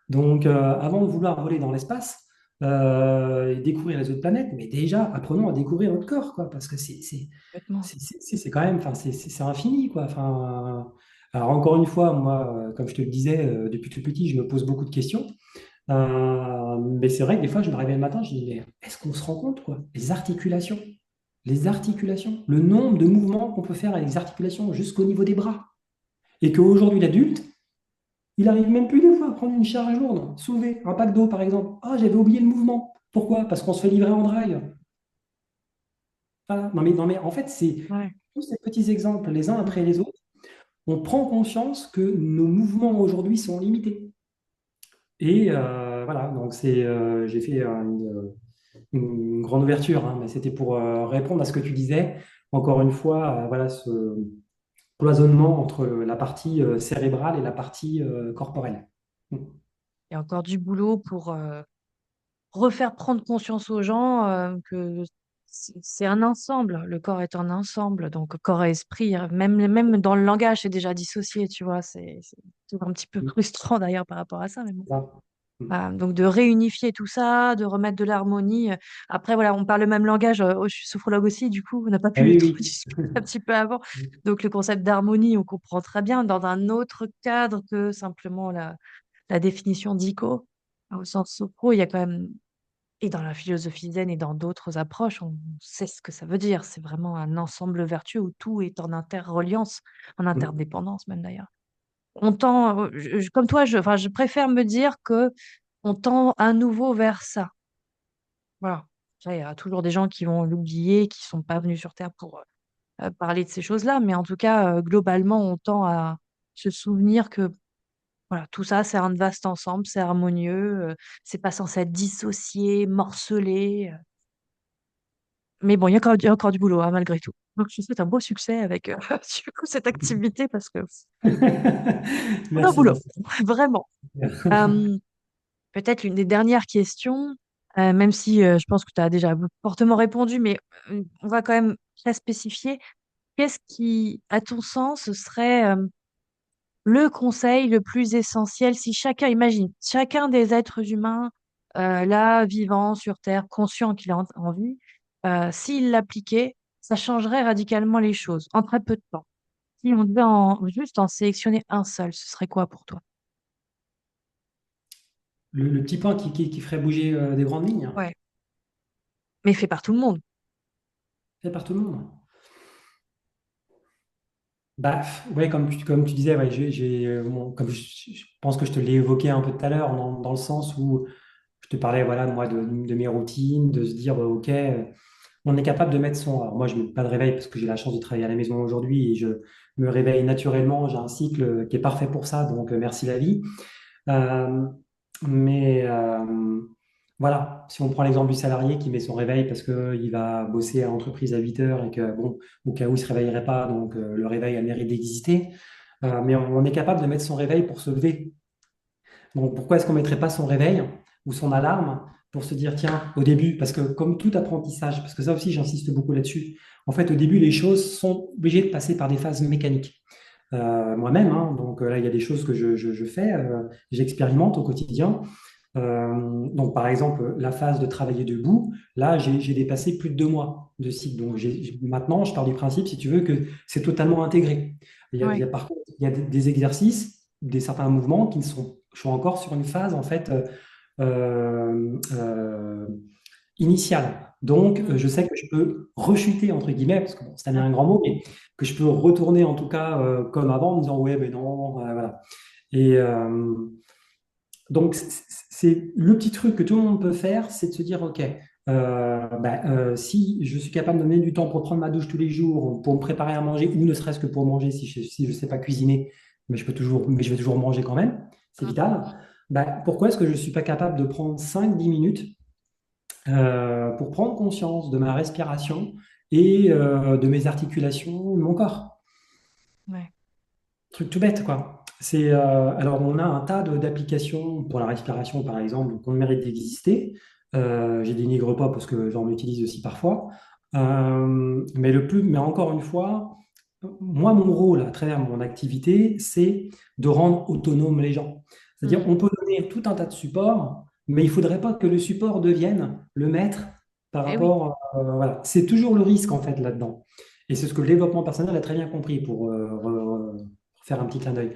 Donc, avant de vouloir voler dans l'espace et découvrir les autres planètes, mais déjà, apprenons à découvrir notre corps, quoi, parce que Complètement. c'est quand même, enfin, c'est infini, quoi. Enfin, alors encore une fois, moi, comme je te le disais, depuis tout petit, je me pose beaucoup de questions. Mais c'est vrai que des fois, je me réveille le matin, je me dis, mais est-ce qu'on se rend compte, quoi? Les articulations, le nombre de mouvements qu'on peut faire avec les articulations jusqu'au niveau des bras. Et qu'aujourd'hui, l'adulte, il arrive même plus des fois à prendre une charge lourde, soulever un pack d'eau par exemple. Ah, j'avais oublié le mouvement. Pourquoi? Parce qu'on se fait livrer en drive. Voilà. Non, mais en fait, c'est Ouais. tous ces petits exemples les uns Hmm. après les autres. On prend conscience que nos mouvements aujourd'hui sont limités. Et voilà, donc j'ai fait une grande ouverture, hein, mais c'était pour répondre à ce que tu disais. Encore une fois, voilà, ce cloisonnement entre la partie cérébrale et la partie corporelle. Mm. Il y a encore du boulot pour refaire prendre conscience aux gens que c'est un ensemble. Le corps est un ensemble. Donc, corps et esprit, même dans le langage, c'est déjà dissocié, tu vois. C'est toujours un petit peu frustrant d'ailleurs par rapport à ça. Mais bon. Ça. Mm. Donc de réunifier tout ça, de remettre de l'harmonie. Après, voilà, on parle le même langage. Je suis sophrologue aussi, du coup, on n'a pas Ah pu oui, trop oui. discuter un petit peu avant. Donc le concept d'harmonie, on comprend très bien dans un autre cadre que simplement la définition d'ICO. Au sens sophro, il y a quand même, et dans la philosophie zen et dans d'autres approches, on sait ce que ça veut dire. C'est vraiment un ensemble vertueux où tout est en interreliance, en Mm. interdépendance même d'ailleurs. On tend, comme toi, enfin, je préfère me dire que on tend à nouveau vers ça. Voilà. Après, il y a toujours des gens qui vont l'oublier, qui sont pas venus sur Terre pour parler de ces choses-là, mais en tout cas, globalement, on tend à se souvenir que voilà, tout ça, c'est un vaste ensemble, c'est harmonieux, c'est pas censé être dissocié, morcelé. Mais bon, il y a encore du boulot, hein, malgré tout. Donc, je te souhaite un beau succès avec du coup, cette activité parce que on a un Merci, boulot, merci. vraiment. Euh, Peut-être une des dernières questions, même si je pense que tu as déjà fortement répondu, mais on va quand même la spécifier. Qu'est-ce qui, à ton sens, serait le conseil le plus essentiel si chacun, imagine, chacun des êtres humains, là, vivant sur Terre, conscient qu'il a en vie, s'il l'appliquait, ça changerait radicalement les choses en très peu de temps. Si on devait juste en sélectionner un seul, ce serait quoi pour toi? Le petit point qui ferait bouger des grandes lignes, Ouais. Mais fait par tout le monde. fait par tout le monde. Bah, ouais, comme tu disais, ouais, comme je pense que je te l'ai évoqué un peu tout à l'heure, dans le sens où je te parlais, voilà, moi, de mes routines, de se dire, OK, on est capable de mettre son. Alors, moi, je ne mets pas de réveil parce que j'ai la chance de travailler à la maison aujourd'hui et je me réveille naturellement. J'ai un cycle qui est parfait pour ça, donc merci la vie. Euh, mais voilà, si on prend l'exemple du salarié qui met son réveil parce qu'il va bosser à l'entreprise à 8 heures et que, bon, au cas où il ne se réveillerait pas, donc le réveil a le mérite d'exister. Mais on est capable de mettre son réveil pour se lever. Donc pourquoi est-ce qu'on ne mettrait pas son réveil ou son alarme pour se dire, tiens, au début, parce que comme tout apprentissage, parce que ça aussi, j'insiste beaucoup là-dessus, en fait, au début, les choses sont obligées de passer par des phases mécaniques. Moi-même, hein, donc là, il y a des choses que je fais, j'expérimente au quotidien. Donc, par exemple, la phase de travailler debout, là, j'ai dépassé plus de 2 mois de cycle. Donc, maintenant, je pars du principe, si tu veux, que c'est totalement intégré. Ouais. Par contre, il y a des exercices, certains mouvements qui sont encore sur une phase, en fait, euh, euh, initiale. Donc, Mm. je sais que je peux rechuter, entre guillemets, parce que bon, c'est Ouais. un grand mot, mais que je peux retourner, en tout cas, comme avant, en me disant, ouais, mais non, voilà. Et, donc, c'est le petit truc que tout le monde peut faire, c'est de se dire, OK, si je suis capable de me donner du temps pour prendre ma douche tous les jours, pour me préparer à manger, ou ne serait-ce que pour manger, si je ne sais pas cuisiner, mais je vais toujours manger quand même, c'est Mm. vital. Pourquoi est-ce que je ne suis pas capable de prendre 5-10 minutes pour prendre conscience de ma respiration et de mes articulations, de mon corps? Ouais. Truc tout bête, quoi. Alors, on a un tas d'applications pour la respiration, par exemple, qu'on mérite d'exister. Je dénigre pas parce que j'en utilise aussi parfois. Mais encore une fois, moi, mon rôle à travers mon activité, c'est de rendre autonomes les gens. C'est-à-dire, Mm. on peut donner tout un tas de supports, mais il ne faudrait pas que le support devienne le maître par Eh oui. rapport. Voilà. C'est toujours le risque, en fait, là-dedans. Et c'est ce que le développement personnel a très bien compris pour faire un petit clin d'œil.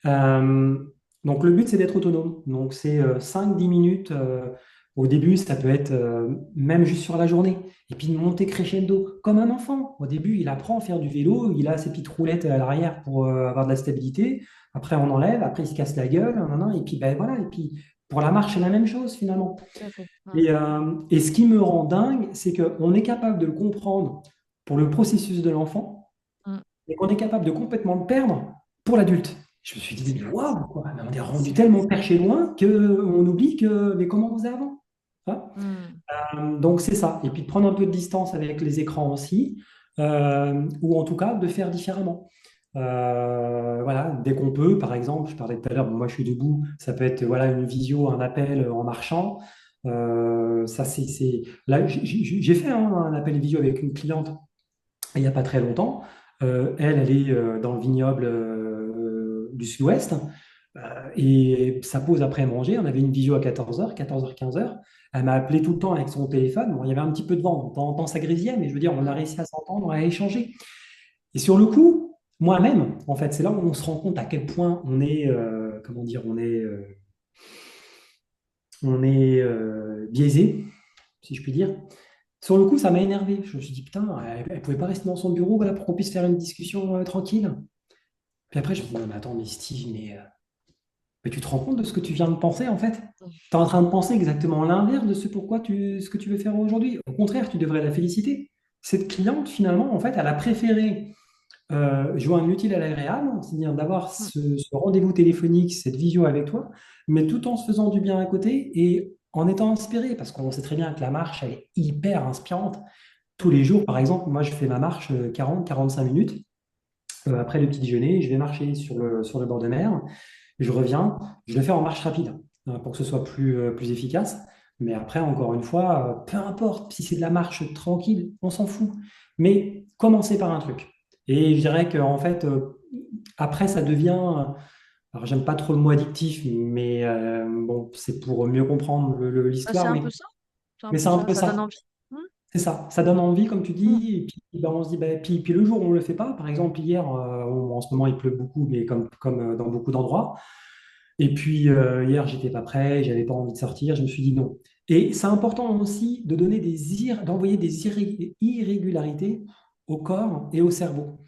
Euh, donc le but, c'est d'être autonome. Donc c'est 5-10 minutes. Au début, ça peut être même juste sur la journée. Et puis de monter crescendo, comme un enfant. Au début, il apprend à faire du vélo, il a ses petites roulettes à l'arrière pour avoir de la stabilité. Après, on enlève, après, il se casse la gueule. Nan, nan, et puis, ben, voilà. Et puis, pour la marche, c'est la même chose finalement. Tout à fait. Mm. Et ce qui me rend dingue, c'est qu'on est capable de le comprendre pour le processus de l'enfant Mm. et qu'on est capable de complètement le perdre pour l'adulte. Je me suis dit, mais waouh, quoi, mais on est rendu C'est tellement fou. perché loin qu'on oublie que, mais comment on faisait avant? Hein. Mm. Donc c'est ça. Et puis de prendre un peu de distance avec les écrans aussi, ou en tout cas de faire différemment. Voilà, dès qu'on peut, par exemple, je parlais tout à l'heure, bon, moi je suis debout, ça peut être voilà, une visio, un appel en marchant. Ça, Là, j'ai fait hein, un appel visio avec une cliente il n'y a pas très longtemps. Elle est dans le vignoble du Sud-Ouest. Et sa pause après manger, on avait une visio à 14h, 14h, 15h. Elle m'a appelé tout le temps avec son téléphone. Bon, il y avait un petit peu de vent, de temps en temps ça grésillait, mais je veux dire, on a Mm. réussi à s'entendre, à échanger. Et sur le coup, moi-même, en fait, c'est là où on se rend compte à quel point on est, comment dire, on est biaisé, si je puis dire. Sur le coup, ça m'a énervé. Je me suis dit, putain, elle ne pouvait pas rester dans son bureau voilà, pour qu'on puisse faire une discussion tranquille. Puis après, je me suis dit, non, mais attends, mais Steve, mais tu te rends compte de ce que tu viens de penser, en fait? Tu es en train de penser exactement l'inverse de ce que tu veux faire aujourd'hui. Au contraire, tu devrais la féliciter. Cette cliente, finalement, en fait, elle a préféré joindre l'utile à l'agréable, c'est-à-dire d'avoir Mm. ce rendez-vous téléphonique, cette visio avec toi, mais tout en se faisant du bien à côté et en étant inspiré, parce qu'on sait très bien que la marche, elle est hyper inspirante. Tous les jours, par exemple, moi, je fais ma marche 40-45 minutes. Après le petit déjeuner, je vais marcher sur le bord de mer. Je reviens, je le fais en marche rapide pour que ce soit plus efficace. Mais après, encore une fois, peu importe si c'est de la marche tranquille, on s'en fout. Mais commencer par un truc. Et je dirais qu'en fait, après, ça devient. Alors, j'aime pas trop le mot addictif, mais bon, c'est pour mieux comprendre Bah, c'est l'histoire, un peu ça. C'est un mais peu c'est un ça. peu Ça donne ça. envie. Mm. C'est ça, ça donne envie, comme tu Mm. dis, et puis ben, on se dit, ben, puis le jour où on ne le fait pas, par exemple hier, en ce moment il pleut beaucoup, mais comme dans beaucoup d'endroits, et puis hier j'étais pas prêt, j'avais pas envie de sortir, je me suis dit non. Et c'est important aussi de donner d'envoyer des irrégularités au corps et au cerveau.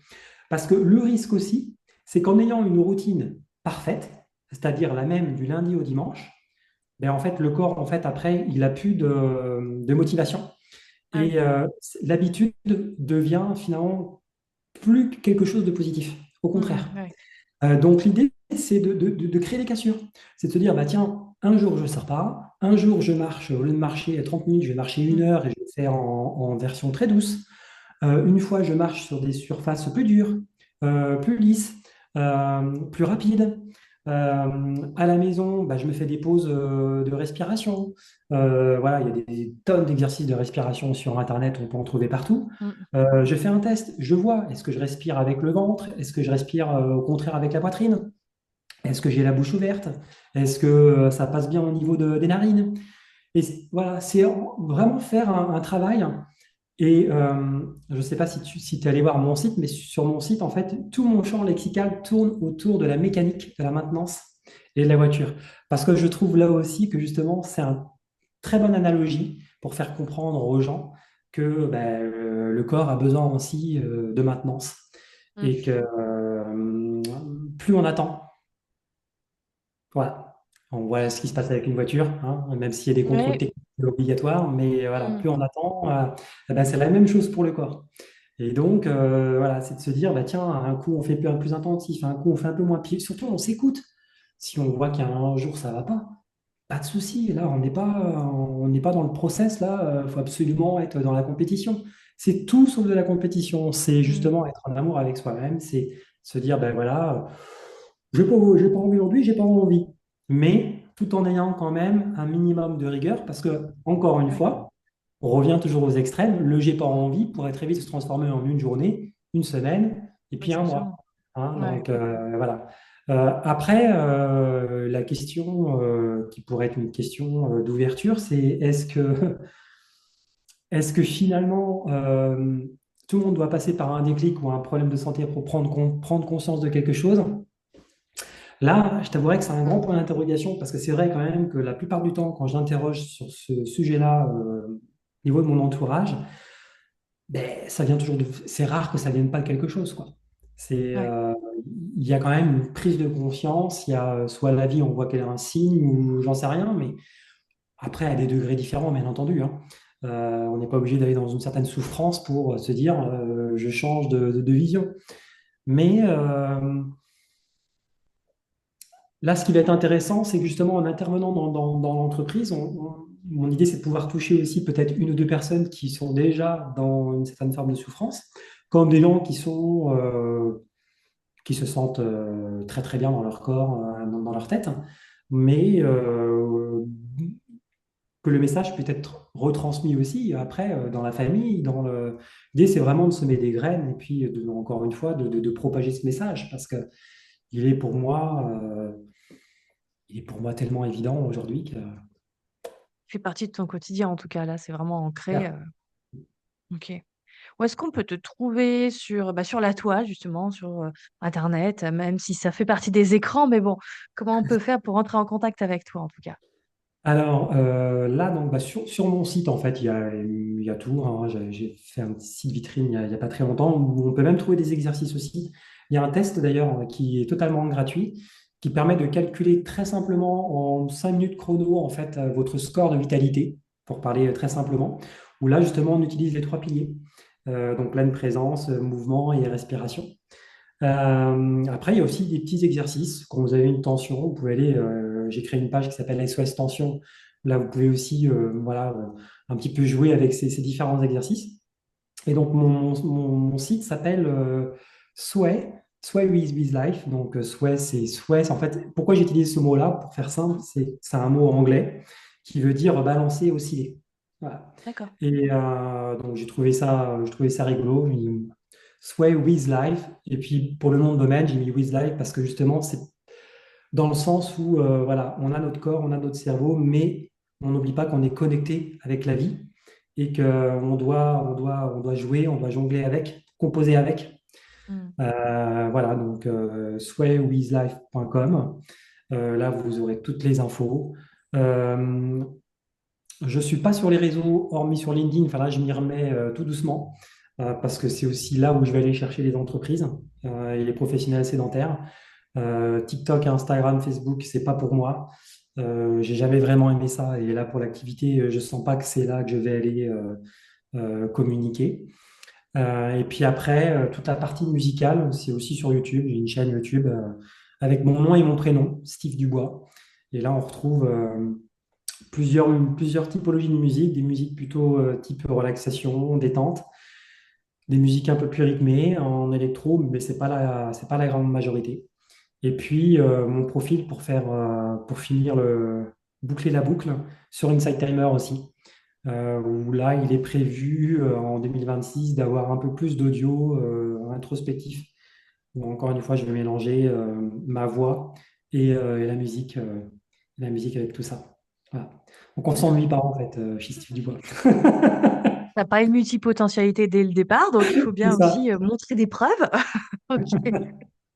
Parce que le risque aussi, c'est qu'en ayant une routine parfaite, c'est-à-dire la même du lundi au dimanche, ben, en fait le corps, en fait, après, il a plus de motivation. Ah oui. Et l'habitude devient finalement plus quelque chose de positif, au Mm. contraire. Ouais. Donc l'idée, c'est de créer des cassures. C'est de se dire, bah, tiens, un jour je ne sors pas, un jour je marche, au lieu de marcher 30 minutes, je vais marcher une Mm. heure et je vais le faire en version très douce. Une fois, je marche sur des surfaces plus dures, plus lisses, plus rapides. À la maison, bah, je me fais des pauses de respiration. Voilà, il y a des tonnes d'exercices de respiration sur Internet, on peut en trouver partout. Mm. Je fais un test, je vois, est-ce que je respire avec le ventre? Est-ce que je respire au contraire avec la poitrine? Est-ce que j'ai la bouche ouverte? Est-ce que ça passe bien au niveau des narines? Et voilà, c'est vraiment faire un travail. Et je ne sais pas si tu es allé voir mon site, mais sur mon site, en fait, tout mon champ lexical tourne autour de la mécanique, de la maintenance et de la voiture. Parce que je trouve là aussi que justement, c'est une très bonne analogie pour faire comprendre aux gens que ben, le corps a besoin aussi de maintenance Mm. et que plus on attend, voilà. On voit ce qui se passe avec une voiture, hein, même s'il y a des contrôles Ouais. techniques obligatoires, mais voilà, Mm. plus on attend, eh ben, c'est la même chose pour le corps. Et donc, voilà, c'est de se dire, bah, tiens, un coup on fait un plus intensif, un coup on fait un peu moins pied. Surtout, on s'écoute. Si on voit qu'il y a un jour ça va pas de souci. Là, on n'est pas dans le process. Là, il faut absolument être dans la compétition. C'est tout sauf de la compétition. C'est Mm. justement être en amour avec soi-même. C'est se dire, ben voilà, j'ai pas envie aujourd'hui, j'ai pas envie. Mais tout en ayant quand même un minimum de rigueur, parce que, encore une Ouais. fois, on revient toujours aux extrêmes. Le j'ai pas envie pourrait très vite se transformer en une journée, une semaine, et puis un mois. Exactement. Hein, Ouais. donc, voilà. Après, la question qui pourrait être une question d'ouverture, c'est est-ce que finalement, tout le monde doit passer par un déclic ou un problème de santé pour prendre conscience de quelque chose? Là, je t'avouerais que c'est un grand point d'interrogation parce que c'est vrai quand même que la plupart du temps, quand j'interroge sur ce sujet-là au niveau de mon entourage, ben, ça vient toujours c'est rare que ça vienne pas de quelque chose, quoi. C'est, Ouais. il y a quand même une prise de conscience, il y a soit la vie, on voit qu'elle a un signe ou j'en sais rien, mais après, à des degrés différents, bien entendu, hein. On n'est pas obligé d'aller dans une certaine souffrance pour se dire je change de vision. Mais là, ce qui va être intéressant, c'est que justement, en intervenant dans l'entreprise, mon idée, c'est de pouvoir toucher aussi peut-être une ou deux personnes qui sont déjà dans une certaine forme de souffrance, comme des gens qui se sentent très très bien dans leur corps, dans leur tête, mais que le message peut être retransmis aussi après dans la famille. L'idée, c'est vraiment de semer des graines et puis, encore une fois, de propager ce message parce que il est pour moi, euh, il est pour moi tellement évident aujourd'hui que. Fait partie de ton quotidien, en tout cas, là, c'est vraiment ancré. OK. Où est-ce qu'on peut te trouver sur, bah, sur la toile justement, sur, internet, même si ça fait partie des écrans, mais bon, comment on peut faire pour entrer en contact avec toi, en tout cas? Alors là, donc, bah, sur mon site, en fait, il y a tout, hein. J'ai fait un petit site vitrine il y a pas très longtemps où on peut même trouver des exercices aussi. Il y a un test d'ailleurs qui est totalement gratuit, qui permet de calculer très simplement en 5 minutes chrono en fait votre score de vitalité, pour parler très simplement, où là justement on utilise les trois piliers, donc pleine présence, mouvement et respiration. Après, il y a aussi des petits exercices. Quand vous avez une tension, vous pouvez aller. J'ai créé une page qui s'appelle SOS Tension. Là, vous pouvez aussi voilà, un petit peu jouer avec ces différents exercices. Et donc, mon site s'appelle Sway with Life. Donc, Sway. En fait, pourquoi j'utilise ce mot-là? Pour faire simple, Mmh. c'est un mot anglais qui veut dire balancer, osciller. Voilà. D'accord. Et donc j'ai trouvé ça rigolo. J'ai mis Sway with Life. Et puis pour le nom de domaine, j'ai mis with Life parce que justement, c'est dans le sens où voilà, on a notre corps, on a notre cerveau, mais on n'oublie pas qu'on est connecté avec la vie et qu'on doit jouer, on doit jongler avec, composer avec. Mmh. Voilà, donc swayWithLife.com. Là, vous aurez toutes les infos. Euh, je ne suis pas sur les réseaux, hormis sur LinkedIn. Enfin là, je m'y remets tout doucement parce que c'est aussi là où je vais aller chercher les entreprises et les professionnels sédentaires. TikTok, Instagram, Facebook, c'est pas pour moi. J'ai jamais vraiment aimé ça. Et là, pour l'activité, je sens pas que c'est là que je vais aller communiquer. Et puis après, toute la partie musicale, c'est aussi sur YouTube. J'ai une chaîne YouTube avec mon nom et mon prénom, Steve Dubois. Et là, on retrouve plusieurs typologies de musique, des musiques plutôt type relaxation, détente, des musiques un peu plus rythmées en électro, mais c'est pas la grande majorité. Et puis mon profil pour finir boucler la boucle sur Insight Timer aussi, où là, il est prévu en 2026 d'avoir un peu plus d'audio introspectif. Donc, encore une fois, je vais mélanger ma voix et la musique avec tout ça. Voilà. Donc, on Super. s'ennuie pas en fait chez Steve Dubois. T'as pas une multipotentialité dès le départ, donc il faut C'est bien ça. aussi montrer des preuves. Ok,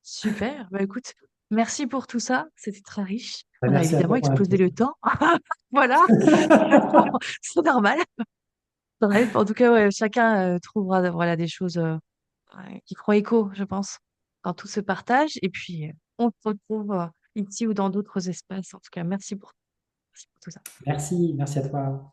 super. Bah écoute, merci pour tout ça. C'était très riche. Bah, On a merci à évidemment toi pour explosé le l'invitation. temps. Voilà, c'est normal. Bref, en tout cas, ouais, chacun trouvera voilà, des choses ouais, qui feront écho, je pense, quand tout se partage. Et puis, on se retrouve ici ou dans d'autres espaces. En tout cas, merci pour tout ça. Merci à toi.